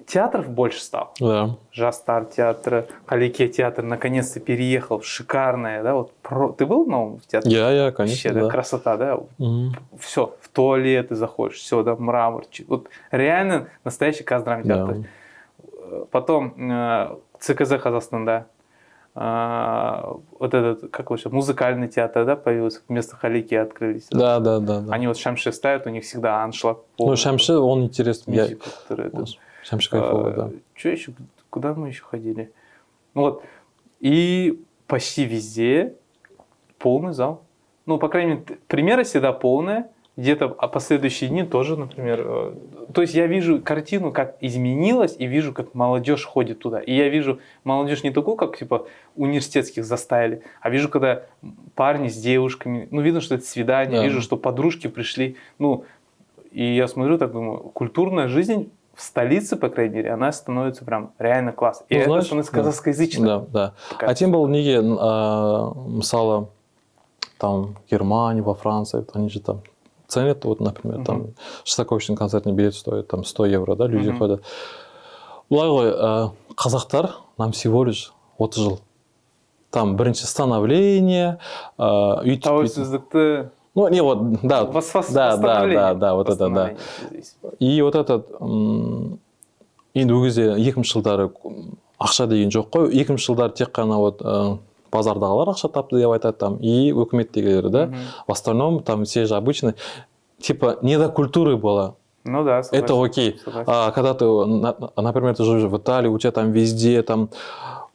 Театров больше стало. Да. Жастар театр, Халике театр наконец-то переехал. Шикарное, да? Вот ты был в новом театре? Я, конечно, Вообще, да, да. красота, да? Мгм. Все, в туалет ты заходишь, все, да, мрамор. Вот реально настоящий Каздрам театр. Да. Потом ЦКЗ Казахстанда. Вот этот, как лучше, музыкальный театр, да, появился, вместо Халики открылись. Да. Они вот Шамши ставят, у них всегда аншлаг. Ну, Шамши, он интересный. Мюзикл, который Шамши кайфовый, да. Что еще? Куда мы еще ходили? Ну вот. И почти везде полный зал. Ну, по крайней мере, примеры всегда полные. Где-то последующие дни тоже, например. То есть я вижу картину, как изменилась, и вижу, как молодежь ходит туда. И я вижу молодежь не такую, как типа университетских заставили, а вижу, когда парни с девушками, ну, видно, что это свидание, Да. вижу, что подружки пришли. Ну, и я смотрю, так думаю, культурная жизнь в столице, по крайней мере, она становится прям реально класс. И Ну, это знаешь, становится да. казахскоязычным. Да. А тем более неге мысалы там Германия, во Франции, они же там ценят, вот, например, там Шостаковичтің концертіне билет стоит там 100 евро, да, люди ходят. Былай ғой, қазақтар нам всего лишь 30 жыл. Там бірінші становление, үйтіп. Тәуелсіздікті. Ну, не, вот, да. Восстановление. Да, вот это, да. И вот этот, енді ол кезде 2000 жылдары ақша деген жоқ қой. 2000 жылдары тек қана вот базардағылар ақша тапты деп айтады там, и өкіметтегілер, да. В остальном там все же обычно, типа, не до культуры было. Ну да, согласен. Это окей. Когда ты, например, ты живешь в Италии, у тебя там везде там,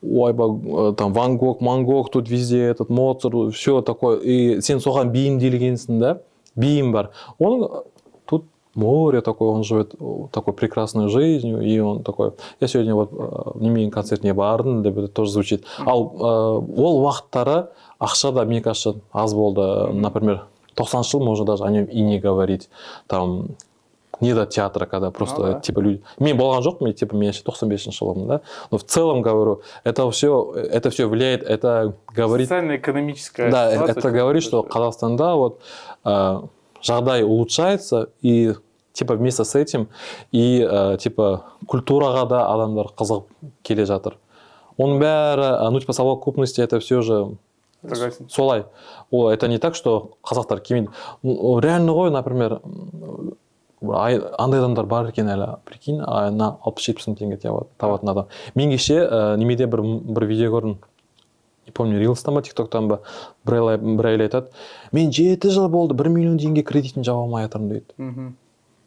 там Ван Гог, тут везде этот Моцарт, все такое, и сен соған бейімделгенсің, да, бейім бар. Он тут море такое, он живет такой прекрасной жизнью, и он такой, я сегодня вот неменің концертіне бардым, деп это тоже звучит. Ал ол уақыттары ақша да, мне кажется, аз болды. Например, 90 жыл можно даже о нем и не говорить. Там не до театра, когда просто типа люди. Мен болған жоқ, мен типа мен 95 жылымын, да. Но в целом говорю, это все влияет, это говорит. Социально-экономическая. Да, это говорит, что Казахстанда вот жағдай улучшается, и типа вместе с этим и типа культураға да адамдар қызығып келе жатыр. Оның бәрі, ну типа совокупности, это все же солай. Это не так, что қазақтар келмейді. Реально ғой, например, андай адамдар бар екен әлі, прикинь, айына 60-70 мың теңге табатын адам. Мен кеше немеде бір видео көрдім, не помню, рилстан ба, тиктоктан ба, бір әйел айтады, мен 7 жыл болды 1 миллион теңге кредитін жаба алмай жатырмын дейді.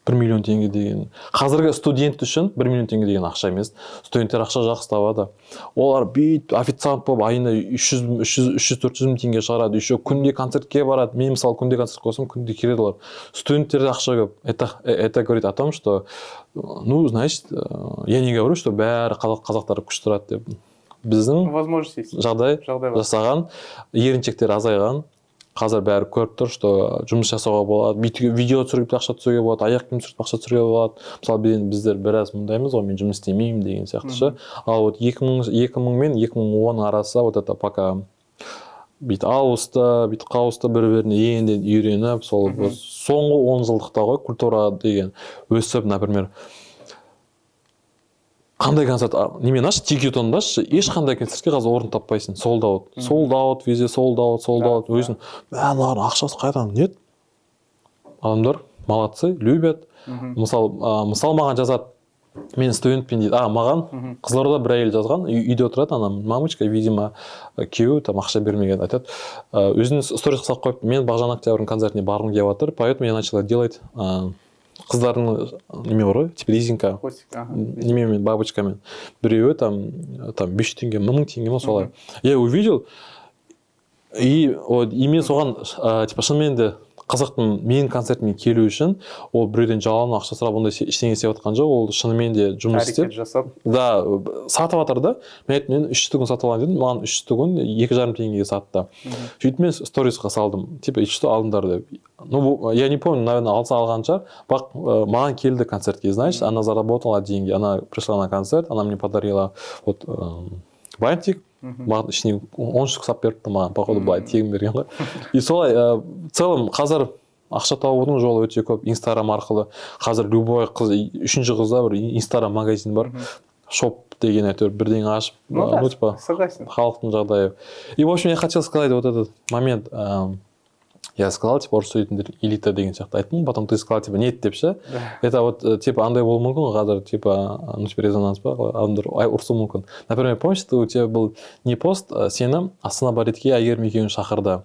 1 миллион теңге деген. Қазіргі студент үшін 1 миллион теңге деген ақша емес. Студенттер ақша жақсы табады. Олар бейт официант болып айына 300-400 мың теңге шығарады. Еще күнде концертке барады. Мен мысалы күнде концерт қойсам, күнде келеді олар. Студенттерде ақша көп. Это говорит о том, что, ну, значит, я не говорю, что бәрі қазақтар күшті тұрады деп. Біздің жағдай жасаған, еріншектер азайған. Қазір бәрі көріп тұр, что жұмыс жасауға болады, видео түсіріп ақша түсіруге болады, аяқ киім түсіріп ақша түсіруге болады. Мысалы біздер біраз мұндаймыз ғой, мен жұмыс істемеймін деген сияқты ше. Ал вот 2000 мен 2010 арасы вот это пока бүйтіп ауысты, бүйтіп қауысты бір-біріне енді үйреніп, сол соңғы 10 жылдықта ғой культура деген өсіп, например, қандай концерт, немен аш, Тикютонда ешқандай концертке қазір орын таппайсың. Солдаут, везде солдаут, өзің, бәрін ақшасы қайдан, нет? Адамдар молодцы, любят. Мысал маған жазады, мен студентпен дейді, маған Қызылорда бір әйел жазған, үйде отырады, анам, мамочка, видимо, күйеуі там ақша бермеген, айтады. Өзінің сторис қысақ қойып, мен Бағжан Октябрьдің концертіне барғым келіп жатыр, поэтому я начала делать қыздардың неме бар ғой, типа лизинка, немемен, бабочкамен. Біреуі там 5 теңге, 1000 теңге ма солай. Я увидел, и мен соған, типа, шынымен де қазақтың менің концертіме келу үшін, ол біреуден жалын ақша сұрап, ондай ештеңе істеп жатқан жоқ, ол шынымен де жұмыс істеп. Әрекет жасап. Да, сатып жатыр да. Мен 3 түгін сатып алайын дедім, маған 3 түгін 2,5 теңгеге сатты. Сөйтіп мен сторисқа салдым, типа, что алдыңдар деп. Ну, я не помню, наверное, алғанша, маған келді концертке, знаешь, она заработала деньги, она пришла на концерт, она мне подарила вот бантик, маған ішіне 10 штук сап беріпті маған, походу, былай тегін берген ғой. И солай, в целом, қазір ақша табудың жолы өте көп. Инстаграм арқылы қазір любой қыз, үшінші қызда бір инстаграм магазин бар, шоп деген әйтеуір бірдеңе ашып, да, типа согласен. халықтың жағдайы. И в общем я хотел сказать вот этот момент. Я сказал, типа, орыс сөйлейтіндер элита деген сияқты айттым, потом ты сказал, типа, нет деп ше. Это вот, типа, андай болуы мүмкін, қазір, типа, ну, типа, резонанс ба, адамдар ұрсуы мүмкін. Например, помнишь, у тебя был не пост, сені Астана балетке Әйгерім екеуін шақырды.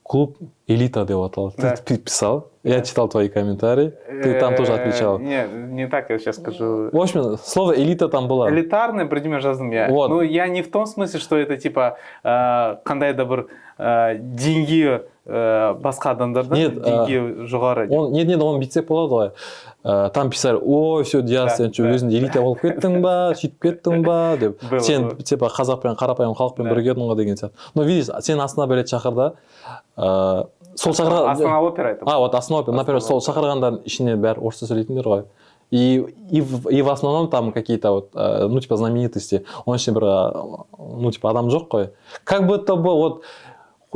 Клуб элита деп аталды. Ты писал, я читал твои комментарии, ты там тоже отвечал. Нет, не так я сейчас скажу. В общем, слово элита там было. Элитарный бірдеме жаздым я. Вот. Ну, я не в том смысле, что это, типа, қандай да бір деньги басқа адамдардан, деньги жоғары. Нет, он бүйтсек болады ғой. Там писали, ой, все, диас, сен өзің элита болып кеттің ба, сөйтіп кеттің ба, деп. Сен, типа, қазақпен, қарапайым халықпен бірге едің ғой деген сияқты. Но видишь, сен Астана балет шақырды, сол шақырған... Астана опера это. Вот, Астана опера. Например, сол шақырғандар ішінде бәрі орысша сөйлейтіндер ғой. И в основном там какие-то вот, ну, типа, знаменитости. Он еще, ну, типа, адам жоқ қой. Как будто бы, вот,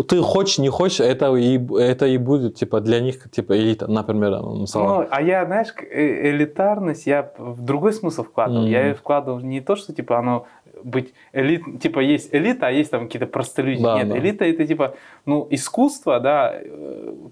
ты хочешь, не хочешь, это и будет, типа, для них, типа, элита, например, мысалы. Ну, а я, знаешь, элитарность, я в другой смысл вкладывал. Я вкладывал не то, что, типа, оно быть элит, типа, есть элита, а есть там какие-то простолюдины. Да, нет, да. Элита это, типа, ну, искусство, да,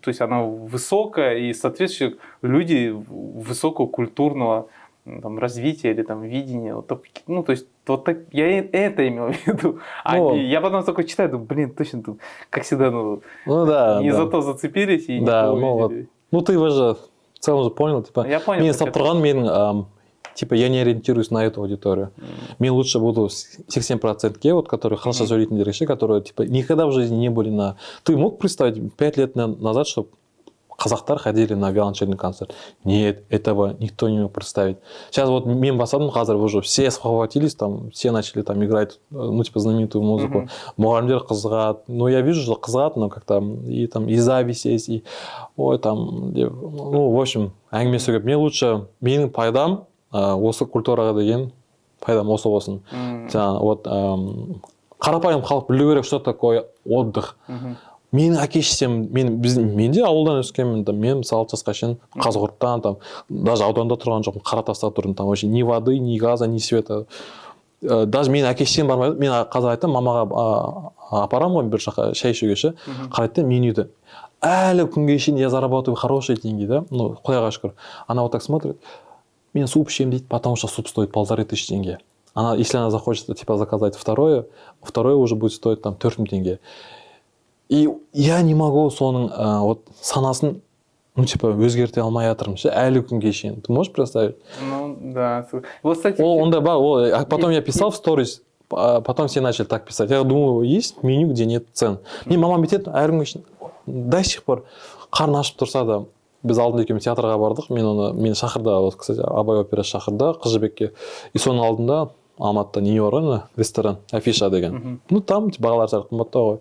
то есть оно высокое, и, соответственно, люди высокого культурного там, развития или там видения, вот, ну, то есть, вот так, я это имел в виду. А я потом только читаю, думаю, блин, точно, тут, как всегда, ну да, не за то зацепились и не да, то ну, вот, ну, ты уже в целом же понял, типа, я понял, типа, я не ориентируюсь на эту аудиторию. Мне лучше буду 70% вот, которые хорошо сөйлейтіндер еще, которые, типа, никогда в жизни не были на... Ты мог представить 5 лет назад, чтобы казахтар ходили на виолончельный концерт? Нет, этого никто не мог представить. Сейчас вот мен басадым, қазір уже все схватились, там, все начали там играть, ну, типа, знаменитую музыку. Мұғалімдер қызығады. Ну, я вижу, что қызығады, но как-то и там и зависть есть, и ой, там, ну, в общем, әңгіме сөйлеп. Мне лучше, менің пайдам, осы культураға деген пайдам осы болсын. Жаңа, вот, қарапайым халық білу керек, что такое отдых. Менің әке-шешем, мен де ауылдан өскенмін, мен мысалы жасқа шейін Қазығұрттан, там, даже ауданда тұрған жоқпын, Қаратаста тұрдым, там вообще ни воды, ни газа, ни света. Даже менің әке-шешем бармайды, мен қазір айтам, мамаға апарам ғой бір жаққа шай ішуге ше, қарайды, мен үйді. Әлі күнге шейін я зарабатываю хорошие деньги, да, ну, құдайға шүкір. Она вот так смотрит, мен суп ішемін дейді, потому что суп стоит 1500 тенге. Она, если она захочет, типа, заказать второе уже будет стоить там 4000 тенге. И я не могу соның вот санасын, ну, типа, өзгерте алмай жатырмын ше, әлі күнге шейін. Ты можешь представить? Ну, да. Вот, кстати... Он а потом я писал в сторис, потом все начали так писать. Я думаю, есть меню, где нет цен. Мен мамам бүйтеді, әлі күнге шейін, до сих пор, қарны ашып тұрса да, біз алдында екеуміз театрға бардық, мені шақырды, вот, кстати, Абай операсы шақырды, Қыз жібекке. И соның алдында Алматыда не бар ғой, ресторан, афиша деген. Ну, там бағалар сәл қымбаттау ғой.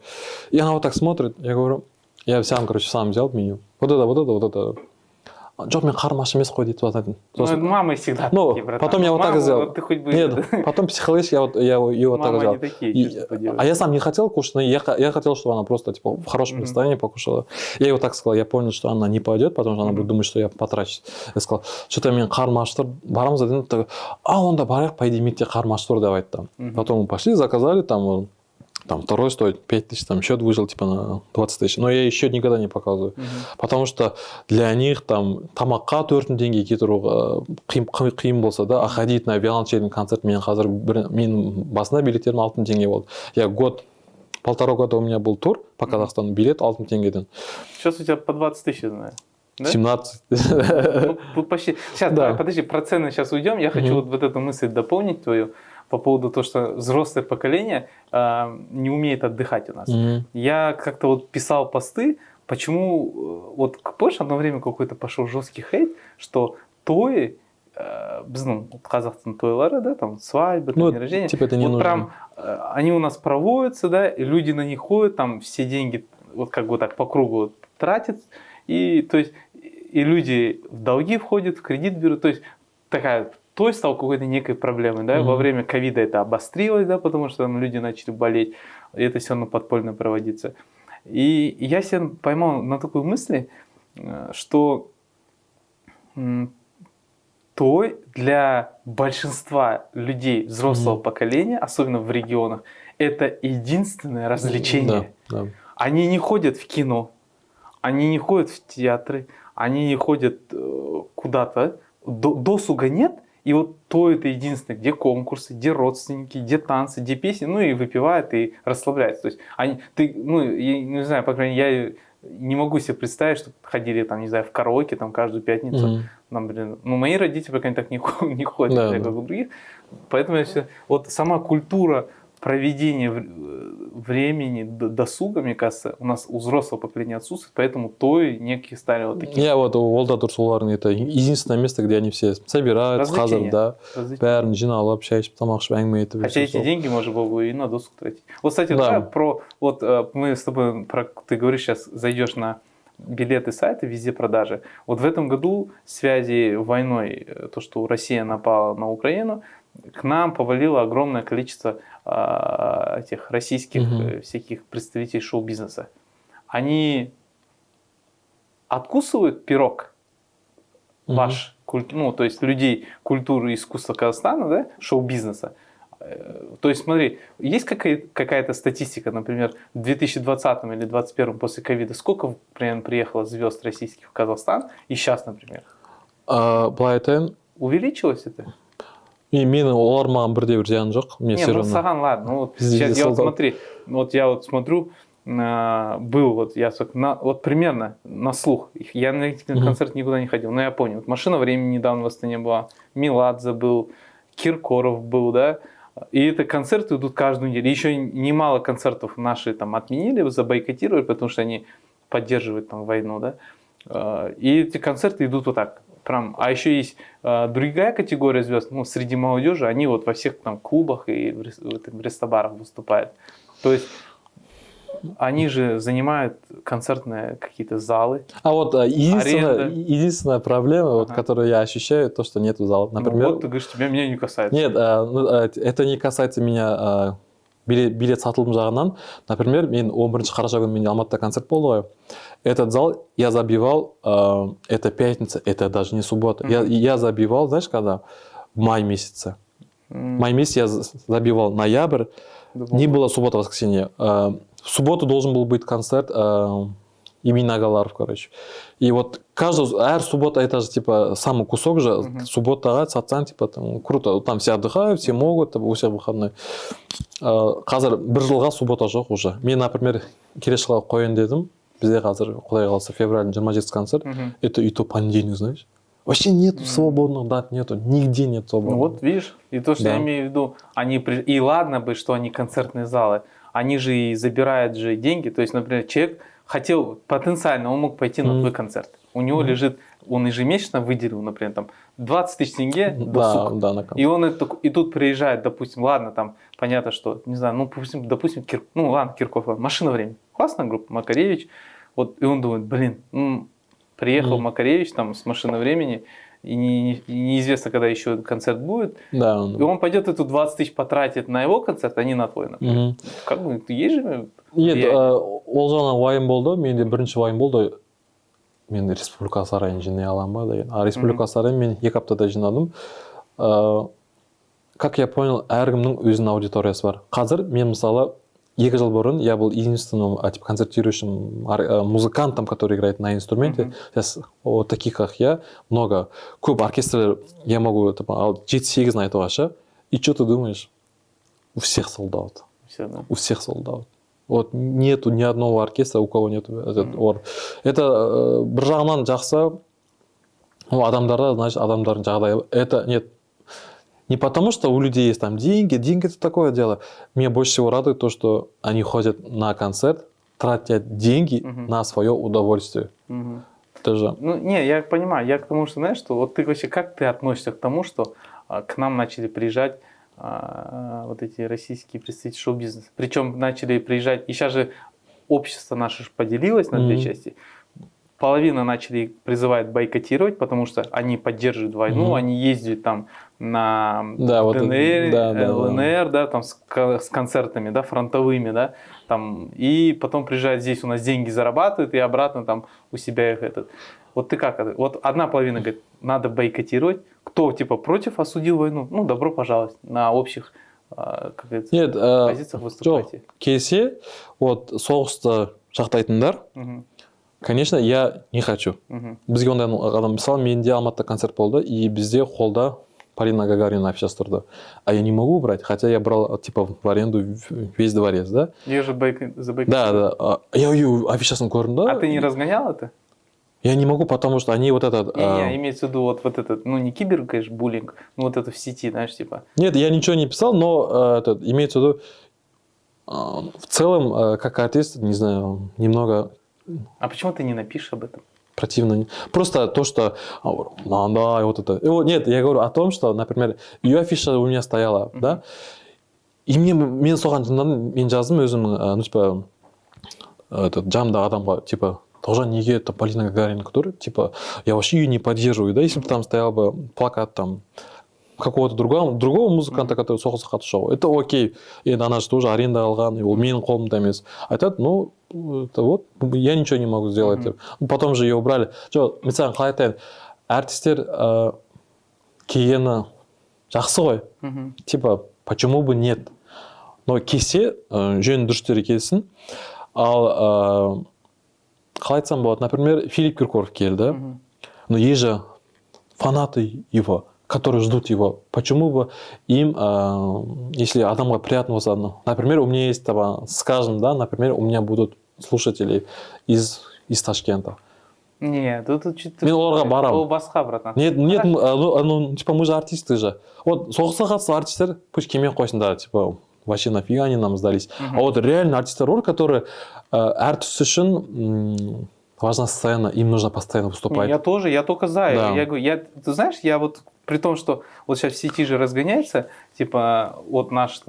И она вот так смотрит, я говорю, я сам, короче, сам взял меню. Вот это. Жоқ, мен қарым аш емес қой дейді жататын. Ну, мамы всегда такие, братан. Потом я вот так сделал. Ты хоть бы... Нет, потом психологически я ее вот так сделал. Мамы не такие, а я сам не хотел кушать, но я хотел, чтобы она просто типа в хорошем настроении покушала. Я ей вот так сказал, я понял, что она не пойдет, потому что она будет думать, что я потрачусь. Я сказал, что-то мен қарым аш тұр, барамыз дедім, онда барайық, пойди мектепте қарым аш тұр деп айтты. Потом мы пошли, заказали, там второй стоит 5000, там счет выжил типа на 20 000. Но я счет никогда не показываю. Потому что для них там тамаққа 4000 теңге кетіру қиын болса да, а ходить на виолончельный концерт мен қазір менің басында билеттерім 6000 теңге болды. Я полтора года у меня был тур по Казахстану, билет 6000 тенгеден. Сейчас у тебя по 20 000, знаю. Да? 17. Ну, почти. Сейчас, давай, подожди, про цены сейчас уйдем. Я хочу вот эту мысль дополнить твою по поводу того, что взрослое поколение не умеет отдыхать у нас. Я как-то вот писал посты, почему, вот помнишь, одно время какой-то пошел жесткий хейт, что той, біздің Қазақстан тойлары, да, там свадьбы, день рождения, типа это не вот нужно. Прям они у нас проводятся, да, и люди на них ходят, там все деньги вот как бы так по кругу тратят, и то есть и люди в долги входят, в кредит берут, то есть такая той стал какой-то некой проблемой, да, во время ковида это обострилось, да, потому что там люди начали болеть, и это все равно подпольно проводится. И я себя поймал на такой мысли, что той для большинства людей взрослого поколения, особенно в регионах, это единственное развлечение. Да. Они не ходят в кино, они не ходят в театры, они не ходят куда-то. Досуга нет, и вот то это единственное, где конкурсы, где родственники, где танцы, где песни, ну и выпивают и расслабляются. То есть я не знаю, по крайней мере, я не могу себе представить, что ходили там, не знаю, в караоке там каждую пятницу. Например, мои родители пока так не ходят, как у других. Поэтому вот сама культура проведения времени, досуга, мне кажется, у нас у взрослого поколения отсутствует, поэтому той некие стали вот такие. Я вот Волда Турсуларын, это единственное место, где они все собираются, қазір, да, бәрін жиналып, шай ішіп, тамақ ішіп, әңгіме етіп. Хотя эти деньги можно было бы и на досуг тратить. Вот, кстати, да. Мы с тобой, ты говоришь, сейчас зайдешь на билеты сайта, везде продажи. Вот в этом году в связи с войной, то, что Россия напала на Украину, к нам повалило огромное количество этих российских всяких представителей шоу-бизнеса. Они откусывают пирог ваш, то есть людей культуры и искусства Казахстана, да, шоу-бизнеса. То есть смотри, есть какая-то статистика, например, в 2020 или 2021 после ковида, сколько примерно приехало звезд российских в Казахстан, и сейчас, например? Увеличилось это? И мен олар маған бірде бір зиян жоқ. Саған ладно. Ну, вот сейчас я вот смотри, смотрю, был вот примерно на слух. Я на эти концерты никуда не ходил, но я понял. Вот «Машина времени» недавно в Астане была, Меладзе был, Киркоров был, да. И это концерты идут каждую неделю. Еще немало концертов наши там отменили, забойкотировали, потому что они поддерживают там войну, да. И эти концерты идут вот так. Прям. А еще есть другая категория звезд, среди молодежи, они вот во всех там клубах и в рестобарах выступают. То есть они же занимают концертные какие-то залы. А вот единственная проблема, которую я ощущаю, то, что нету зала. Например, вот ты говоришь, меня не касается. Нет, это не касается меня билет сатылым жағынан. Например, мен 11 қараша күні менде Алматыда концерт болды ғой. Этот зал я забивал, это пятница, это даже не суббота. Я забивал, знаешь, когда? В май месяце. Май месяц я забивал ноябрь, не было суббота-воскресенье. В субботу должен был быть концерт имени Агаларов, короче. И вот әр суббота, это же типа самый кусок же, субботаға сатсаң, типа там круто, там все отдыхают, все могут, у всех выходной. Қазір бір жылға суббота жоқ уже. Мен, например, келесі жылға қояйын дедім. Бізде қазір, құдай қаласа, февральдің 27 концерт. Это и то понедельник, знаешь? Вообще нету свободных дат, нету, нигде нет свободных. Ну вот видишь, и то, что я имею в виду, и ладно бы, что они концертные залы, они же и забирают же деньги. То есть, например, человек хотел потенциально, он мог пойти на твой концерт. У него лежит, он ежемесячно выделил, например, там 20 тысяч тенге досуг. Да, на концерт. И тут приезжает, допустим, ладно, там понятно, что, не знаю, допустим, Киркоров, «Машина времени». Классная группа, Макаревич. Вот, и он думает, приехал Макаревич там с «Машины времени», и неизвестно, когда еще концерт будет. Да. И он пойдет эту 20 тысяч потратит на его концерт, а не на твой, например. Как бы, есть же... Нет, ол жағынан уайым болды, менде бірінші уайым болды. Мен республика сарайын жинай аламын ба деген. А республика сарайын мен 2 аптада жинадым. Как я понял, әркімнің өзінің аудиториясы бар. Қазір мен мысалы 2 жыл бұрын я был единственным концертирующим музыкантом, который играет на инструменте. Сейчас вот таких, как я, много. Көп оркестрлер я могу 7-8 айтуға ше. И что ты думаешь? У всех sold out. У всех sold out. Вот нету ни одного оркестра, у кого нету этот ор. Это бір жағынан жақсы. Адамдарда, значит, адамдардың жағдайы. Это нет. Не потому, что у людей есть там деньги. Деньги — это такое дело. Меня больше всего радует то, что они ходят на концерт, тратят деньги на свое удовольствие. Это же... я понимаю. Я к тому, что, знаешь, что вот ты вообще как ты относишься к тому, что к нам начали приезжать вот эти российские представители шоу-бизнеса. Причем начали приезжать, и сейчас же общество наше поделилось на 2 части. половина начали призывать бойкотировать, потому что они поддерживают войну, они ездят там на ДНР, ЛНР, да, там с концертами, да, фронтовыми, да, там, и потом приезжают здесь, у нас деньги зарабатывают, и обратно там у себя их этот. Вот ты как? Вот одна половина говорит, надо бойкотировать. Кто типа против осудил войну? Ну, добро пожаловать на общих позициях выступайте. Келсе, вот соғысты жақтайтындар, конечно, я не хочу. Бізге ондай адам, мысалы, менде Алматыда концерт болды, и бізде холда Полина Гагарина афишасы тұрды. А я не могу брать, хотя я брал типа в аренду весь дворец, да? Я же забайкотировал. Да. Я ее афишасын көрдім, да? А ты не разгонял это? Я не могу, потому что они вот этот... Не, имеется в виду вот этот, ну не кибер, конечно, буллинг, но вот это в сети, знаешь, типа... Нет, я ничего не писал, но имеется в виду, в целом, как артист, не знаю, немного... А почему ты не напишешь об этом? Противно. Просто то, что... Да, вот это... Нет, я говорю о том, что, например, ее афиша у меня стояла, да? И мен соған тыңдадым, мен жаздым өзімнің, ну, типа, жанымдағы адамға, типа, Должна неге это Полина Гагарина, которая, типа, я вообще ее не поддерживаю, да, если бы там стоял бы плакат там какого-то другого музыканта, который соғысқа қатысушы, это окей, и она же тоже аренда алған, и ол менің қолымда емес. Айтады, ну, это вот, я ничего не могу сделать. Потом же ее убрали. Жоқ, мен саған қалай айтайын, әртістер кигені жақсы ғой, типа, почему бы нет? Но кисе, жөн дұрыстері келсін, ал қалай айтсам болады, например, Филипп Киркоров келді, но есть же фанаты его, которые ждут его. Почему бы им, если адамға приятно болса, например, у меня есть, скажем, да, например, у меня будут слушатели из Ташкента. Нет, тут мен оларға барам. Ол басқа, братан. Нет, ну, типа, мы же артисты же. Вот, соғысқа қатысты артистер, пусть келмей қойсын, типа, вообще нафига они нам сдались. А вот реально артисты, которые артист үшін важна сцена, им нужно постоянно выступать. Я тоже, я только за. Да. Я говорю, ты знаешь, я вот при том, что вот сейчас в сети же разгоняется, типа, вот наше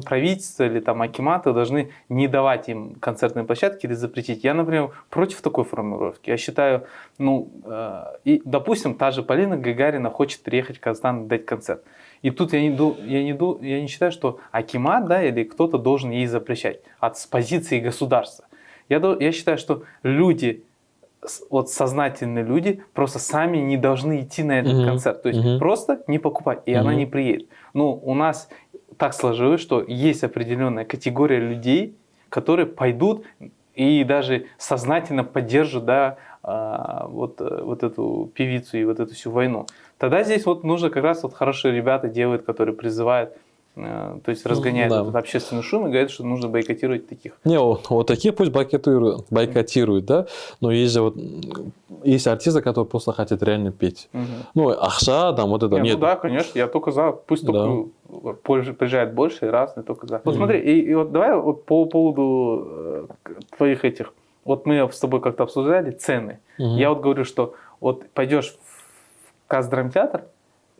правительство или там акиматы должны не давать им концертные площадки или запретить. Я, например, против такой формулировки. Я считаю, ну, и, допустим, та же Полина Гагарина хочет приехать в Казахстан и дать концерт. И тут я не считаю, что акимат, да, или кто-то должен ей запрещать с позиции государства. Я считаю, что люди, вот сознательные люди, просто сами не должны идти на этот концерт. То есть просто не покупать, и она не приедет. Ну, у нас так сложилось, что есть определенная категория людей, которые пойдут и даже сознательно поддержат, да, вот эту певицу и вот эту всю войну. Тогда здесь вот нужно как раз вот хорошие ребята делают, которые призывают, то есть разгоняют этот общественный шум и говорят, что нужно бойкотировать таких. Не, вот такие пусть бойкотируют, да, но есть же вот, есть артисты, которые просто хотят реально петь. Ну, Ахша, там вот это, нет. Ну да, конечно, я только за, пусть только приезжает больше, и раз, я только за. Вот смотри, и вот давай вот по поводу твоих этих, вот мы с тобой как-то обсуждали цены. Я вот говорю, что вот пойдешь в Каздрамтеатр,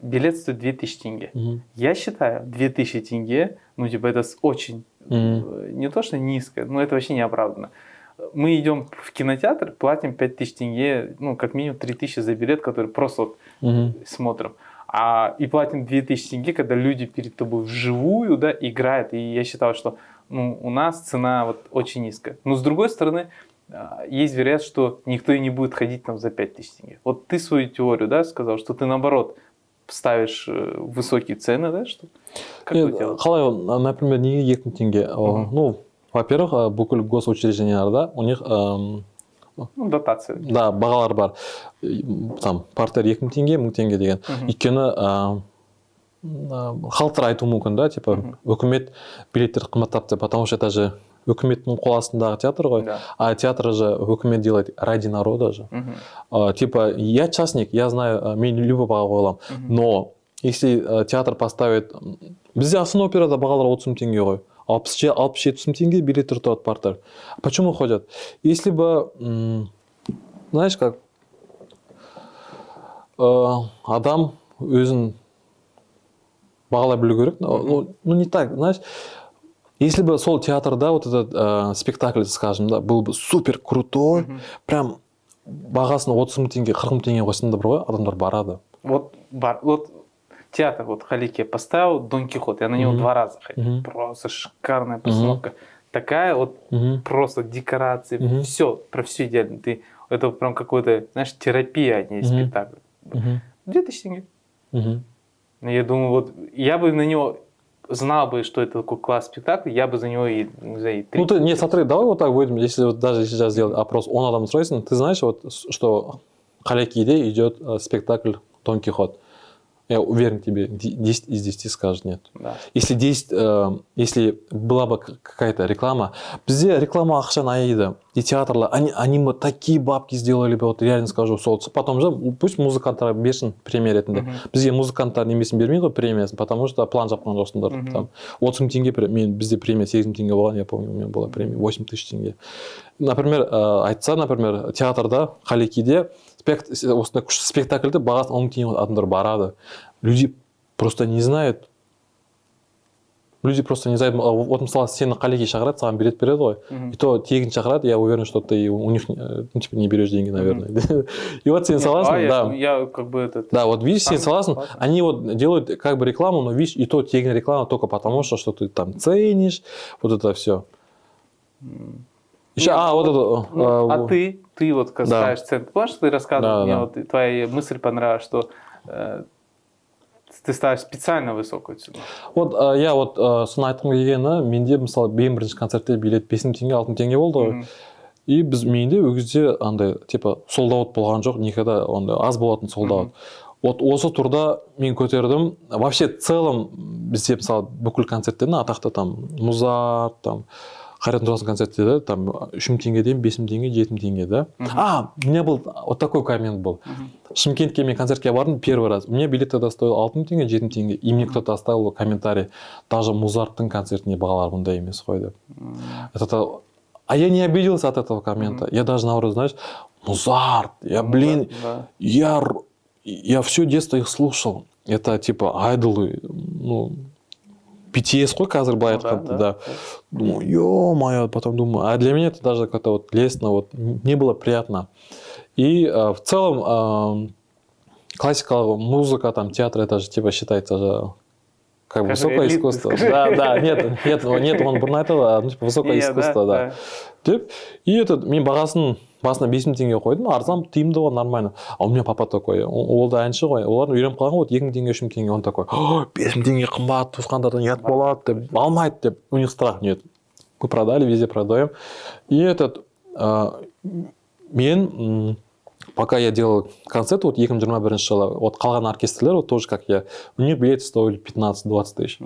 билет стоит 2000 тенге. Я считаю, 2000 тенге, ну, типа, это очень, не то что низко, но это вообще неоправданно. Мы идем в кинотеатр, платим 5000 тенге, ну, как минимум 3000 за билет, который просто вот смотрим. И платим 2000 тенге, когда люди перед тобой вживую, да, играют. И я считаю, что, ну, у нас цена вот очень низкая. Но с другой стороны, есть вероятность, что никто и не будет ходить там за 5000 тенге. Вот ты свою теорию, да, сказал, что ты наоборот ставишь высокие цены, да, что? Как вы делаете? Қалай, например, неге 2000 тенге? Ну, во-первых, бүкіл госучрежденияларда у них ну, дотация. Да, бағалар бар. Там партер 2000 тенге, 1000 тенге деген. Өйткені халықтар айтуы мүмкін, да, типа, үкімет билеттер қымбаттап деп, потому что это же үкіметтің қол астындағы театр ғой, а театр же үкімет делает ради народа же. Типа, я частник, я знаю, мен любой баға қойылам, но если театр поставит, бізде Астана операда бағалар 30 000 тенге ғой, 60-70 000 тенге билеттер тұрады партер. Почему ходят? Если бы, знаешь как, адам өзін бағалай білу керек, ну не так, знаешь, если бы сол театрда вот этот спектакль, скажем, да, был бы супер крутой, прям бағасын 30 мың теңге 40 мың теңге қойсаң да бар ғой, адамдар барады. Вот театр, вот Халике поставил Дон Кихот, я на него 2 раза ходил. Просто шикарная постановка. Такая вот просто декорации, все, про все идеально. Это прям какой-то, знаешь, терапия, а не спектакль. 2000 тенге. Я думаю, вот я бы на него знал бы, что это такой класс спектакля, я бы за него и за 3. Ну ты, нет, смотри, давай вот так будем, если вот даже сейчас сделать опрос 10 адам сұрайсың, ты знаешь, вот, что Халекиде идет спектакль Дон Кихот. Я уверен, тебе 10 из 10 скажет нет. Да. Если была бы какая-то реклама, бізде реклама ақшаны аяйды. И театрлар, они бы такие бабки сделали бы, вот реально скажу, потом же пусть музыканттар берсін премия ретінде. Бізге музыканттар немесін бермейді ғой премиясын, потому что план жапқан жоқсыңдар. Там 30 мың теңге, бізде премия 8 мың теңге болған, я помню, у меня была премия 8 тысяч теңге. Например, айтса, например, театрда, Халекиде, осындай күшті спектакльде бағасы 10 мың теңге адамдар барады. Люди просто не знают. Вот, мысалы, сені Халеки шақырады, саған билет береді ғой. И то тегін шақырады, я уверен, что ты у них, типа, не берешь деньги, наверное. И вот сен саласың, да. Я как бы это... Да, вот видишь, сен саласың, они вот делают как бы рекламу, но видишь, и то тегін реклама только потому, что ты там ценишь, вот это все. Еще, вот это... Ты вот касаешь цен. Помнишь, ты рассказывал, мне вот твоя мысль понравилась, что ты ставишь специально высокую цену. Вот я вот соны айтқым келгені, менде мысалы ең бірінші концертте билет 5 мың теңге 6 мың теңге болды ғой. И менде ол кезде андай типа солдаут болған жоқ, никогда ондай аз болатын солдаут. Вот осы турда мен көтердім. Вообще целом бізде мысалы бүкіл концерттердің атақты там Музарт, там Қайрат Нұртастың концерттері там 3 мың теңгеден 5 мың теңге, 7 мың теңге, да? У меня был вот такой коммент был. Шымкентке мен концертке бардым первый раз. У меня билет тогда стоил 6 мың теңге, 7 мың теңге. И мне кто-то оставил комментарий. Даже Музарттың концертіне бағалар мұндай емес қой деп. А я не обиделся от этого коммента. Я даже наоборот, знаешь, Музарт, я все детство их слушал. Это типа айдолы, ну, BTS қой қазір былай айтқанда, да. Думаю, ё-моё, потом думаю, а для меня это даже как-то вот лестно, вот, мне было приятно. И в целом классика, музыка, там, театр, это же типа считается же как бы высокое искусство. Да, нет, он бұрын айтады, типа высокое искусство, да. И мен бағасын басына 5 мың теңге қойдым, арзан тиімді ғой, нормально. А у меня папа такой, ол да әнші ғой, олардың үйреніп қалған ғой, 2 мың теңге, 3 мың теңге, он такой, 5 мың теңге қымбат, туысқандардан ұят болады деп, алмайды деп, у них страх нет. Мы продали, везде продаем. И мен, пока я делал концерт, вот 2021 жылы, вот қалған оркестрлер, вот тоже как я, у них билеты стоили 15-20 тысяч.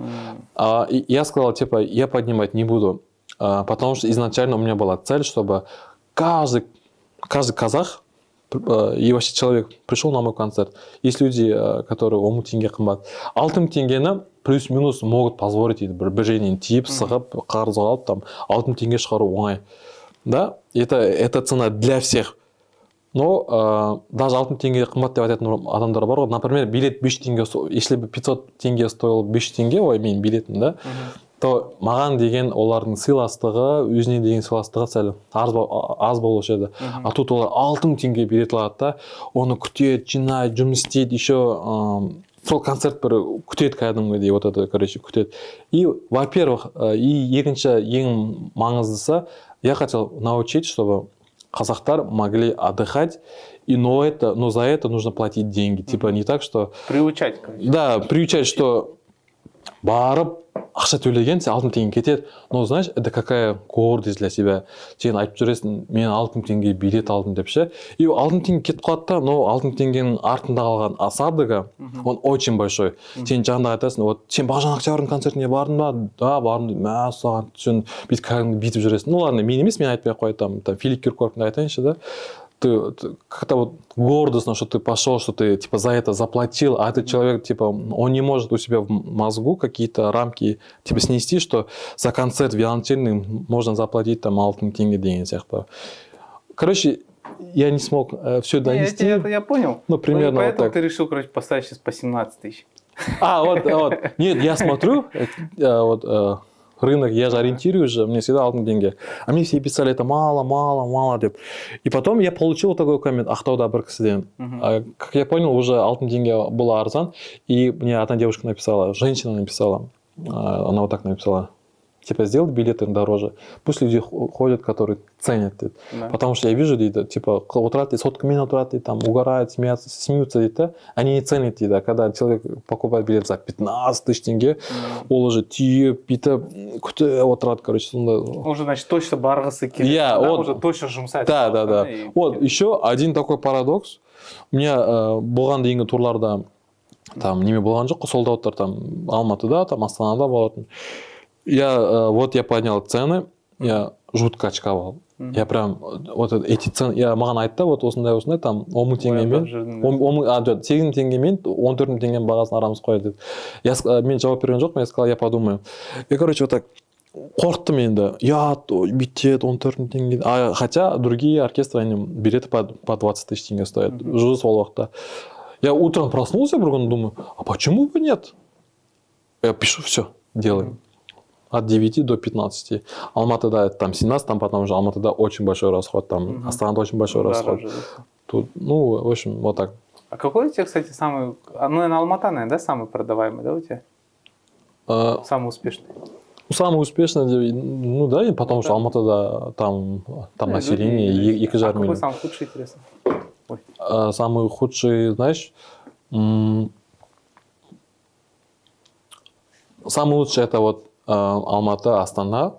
И я сказал, типа, я поднимать не буду, потому что изначально у меня была цель, чтобы каждый казах и вообще человек пришел на мой концерт. Есть люди, которые 10 мың теңге қымбат. 6 мың теңгені плюс-минус могут позволить бір жерінен тиіп, сығып, қарыз алып, там 6 мың теңге шығару оңай. Да? Это цена для всех. Но даже 6 мың теңге қымбат деп айтатын адамдар бар ғой. Например, билет 5 теңге, если бы 500 теңге стоил 5 теңге, ой, менің билетім, да? То маған деген олардың сыйластығы, өзіне деген сыйластығы сәл аз болушы еді. А тут олар 6 мың теңге билет алады да, оны күтеді, жинайды, жұмыс істейді, еще сол концерт бір күтеді кәдімгідей, вот это, короче, күтеді. И, во-первых, и екінші ең маңыздысы, я хотел научить, чтобы казахтар могли отдыхать, но за это нужно платить деньги. Типа не так, что... Приучать, короче. Да, приучать, что барып, ақша төлеген, сен 6 мың теңге кетеді. Но, знаешь, это какая гордость для себя. Сен айтып жүресің, мен 6 мың теңге билет алдым деп ше. И 6 мың теңге кетіп қалады да, но 6 мың теңгенің артында қалған осадога, он очень большой. Сен жағында айтасың, вот, сен Бағжан Октябрьдің концертіне бардың ба? Да, бардым. Мә, саған сен бүйтіп жүресің. Ну ладно, мен емес, мен айтпай ақ қой, там Филипп Киркоровты айтайыншы, да. Ты как-то вот гордостно, что ты пошел, что ты типа за это заплатил, а этот человек типа он не может у себя в мозгу какие-то рамки типа снести, что за концерт виолончельный можно заплатить там 6 мың теңге деген сияқты. Короче, я не смог все донести. Я понял. Ну примерно поэтому вот так. Ты решил, короче, поставить сейчас по 17 тысяч. Вот. Нет, я смотрю, вот рынок, я же ориентируюсь же, мне всегда 1000 тенге. А мне все писали, это мало, мало, мало, деп. И потом я получил такой коммент, Ақтауда бір кісіден. Как я понял, уже 1000 тенге было арзан, и мне одна девушка написала, женщина написала, она вот так написала. Типа, сделать билеты дороже. Пусть люди ходят, которые ценят. Да. Потому что я вижу, типа, утраты, сотками утраты, там, угорают, смеются, они не ценят, когда человек покупает билет за 15 тысяч тенге, ол уже түйіп, күті отырады, короче, сонда. Уже, значит, точно барғысы келеді, уже точно жұмсайды. Да. Вот, еще один такой парадокс. У меня болған дейінгі турларда, там, неме болған жоқ, солдаттар, там, Алматыда, там, Астанада болатын. Я поднял цены, я жутко очковал. Я прям, вот эти цены, маған айтты, вот осындай, там, 10 теңгемен, 8 теңгемен, 14 теңгемен бағасын арамыз қояды. Мен жауап берген жоқпын, я сказал, я подумаю. И, короче, вот так, қорқтым енді, бүйтет, 14 теңге. Хотя другие оркестры, они билеты по 20 тысяч тенге стоят. Уже сол уақытта. Я утром проснулся, думаю, а почему бы нет? Я пишу, все, делаем. От 9 до 15. Алматыда там 17, там потом уже Алматыда очень большой расход, там Астанада очень большой расход. Тут, ну, в общем, вот так. А какой у тебя, кстати, самый, наверное, Алмата, да, самый продаваемый, да, у тебя? Самый успешный? Самый успешный, ну да, и потому что Алматыда там население, и А какой самый худший, интересно? Самый худший, знаешь, самый лучший это вот Алматы, Астана,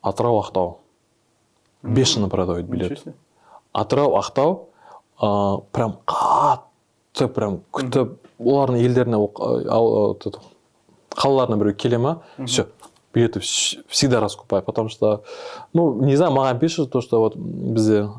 Атырау, Ақтау. Бешено продают билет. Атырау, Ақтау, прям қатты, прям күтіп, олардың елдеріне, қалаларына біреу келе ма, все, билеты всегда раскупай, потому что, ну, не знаю, маған пишет то, что вот бізде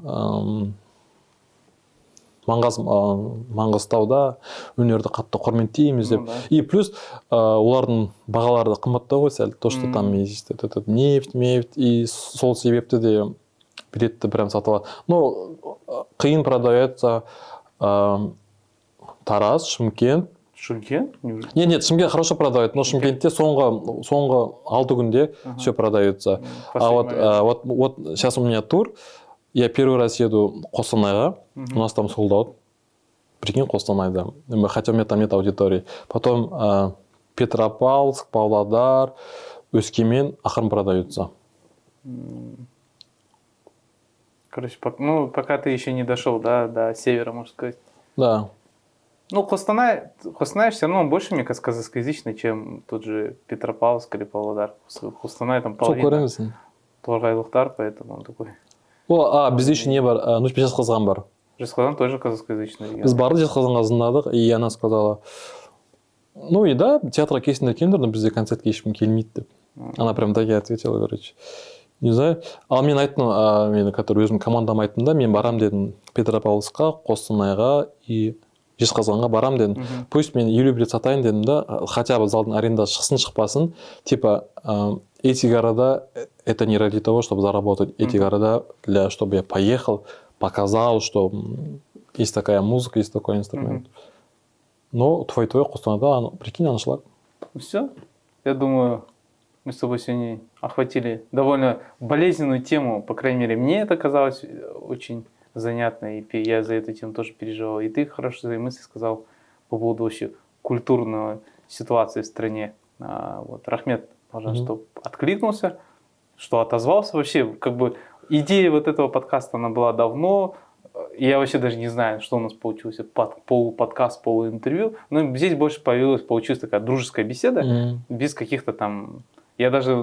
Маңғыстауда өнерді қатты құрметтейміз деп. И плюс олардың бағалары да қымбаттау ғой сәл. То, что там есть нефть, и сол себепті де билетті прям сатылады. Но қиын продается Тараз, Шымкент. Шымкент? Нет, Шымкент хорошо продают, но Шымкентте соңғы 6 күнде все продается. А вот сейчас у меня тур. Я первый раз еду в Қостанайға, у нас там солдат, прикинь, Қостанайда, хотя у меня там нет аудитории. Потом Петропавловск, Павлодар, Өскемен, ақырын продаются. Короче, ну, пока ты еще не дошел, да, до севера, можно сказать. Да. Ну, Қостанай все равно больше, мне кажется, казахскоязычный, чем тот же Петропавловск или Павлодар. Қостанай там половина торғайлықтар, поэтому он такой... Бізде еще не бар, ну, Жезқазған бар. Жезқазған тоже казахскоязычный. Біз барды Жезқазғанға звондадық, и она сказала, ну и да, театрға келсеңдер келіңдер, но бізде концертке ешкім келмейді деп. Она прям так и ответила, короче. Не знаю. Ал мен айттым, мен, который өзім командам айттым да, мен барам дедім Петропавловскқа, Қостанайға и Жезқазғанға барам дедім. Пусть мен 50 билет сатайын дедім да, хотя бы залдың арендасы шықсын шықпасын, типа, эти города, это не ради того, чтобы заработать, эти города, чтобы я поехал, показал, что есть такая музыка, есть такой инструмент. Но твой Қостанайда, прикинь, аншлаг. Все. Я думаю, мы с тобой сегодня охватили довольно болезненную тему, по крайней мере, мне это казалось очень занятно, и я за эту тему тоже переживал. И ты хорошо свои мысли сказал по поводу вообще культурной ситуации в стране. Вот, Рахмет, пожалуйста, что откликнулся, что отозвался. Вообще, как бы, идея вот этого подкаста, она была давно. Я вообще даже не знаю, что у нас получилось, полуподкаст, полуинтервью. Но здесь больше получилась такая дружеская беседа, без каких-то там... Я даже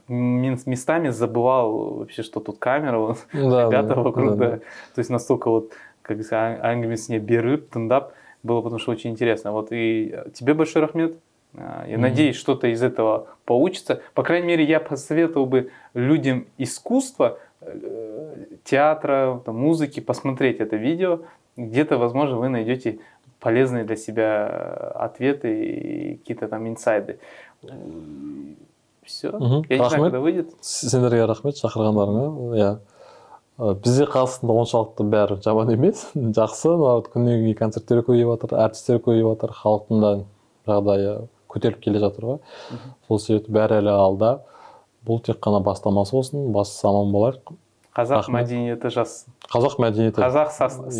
местами забывал вообще, что тут камера, ребята вокруг, да. То есть настолько вот, как әңгімесіне беріп, тыңдап, было потому что очень интересно. Вот и тебе большой рахмет. Я надеюсь, что-то из этого получится. По крайней мере, я посоветовал бы людям искусства, театра, музыки посмотреть это видео. Где-то, возможно, вы найдете полезные для себя ответы и какие-то там инсайды. Все. Я не знаю, когда выйдет. Сендерге рахмет шақырғандарыңа. Бізде Қазақстанда оншалықты бәрі жаман емес. Жақсы, күннен күнге концерттер көбейіп жатыр, әртістер көбейіп жатыр, халықтың да жағдайы көтеріліп келе жатыр ғой. Сол себепті бәрі әлі алда. бұл тек қана бастамасы болсын, бастысы аман болайық. Қазақ Рахмет. мәдениеті жассын. Қазақ мәдениеті. Қазақ Иә. сахнасы.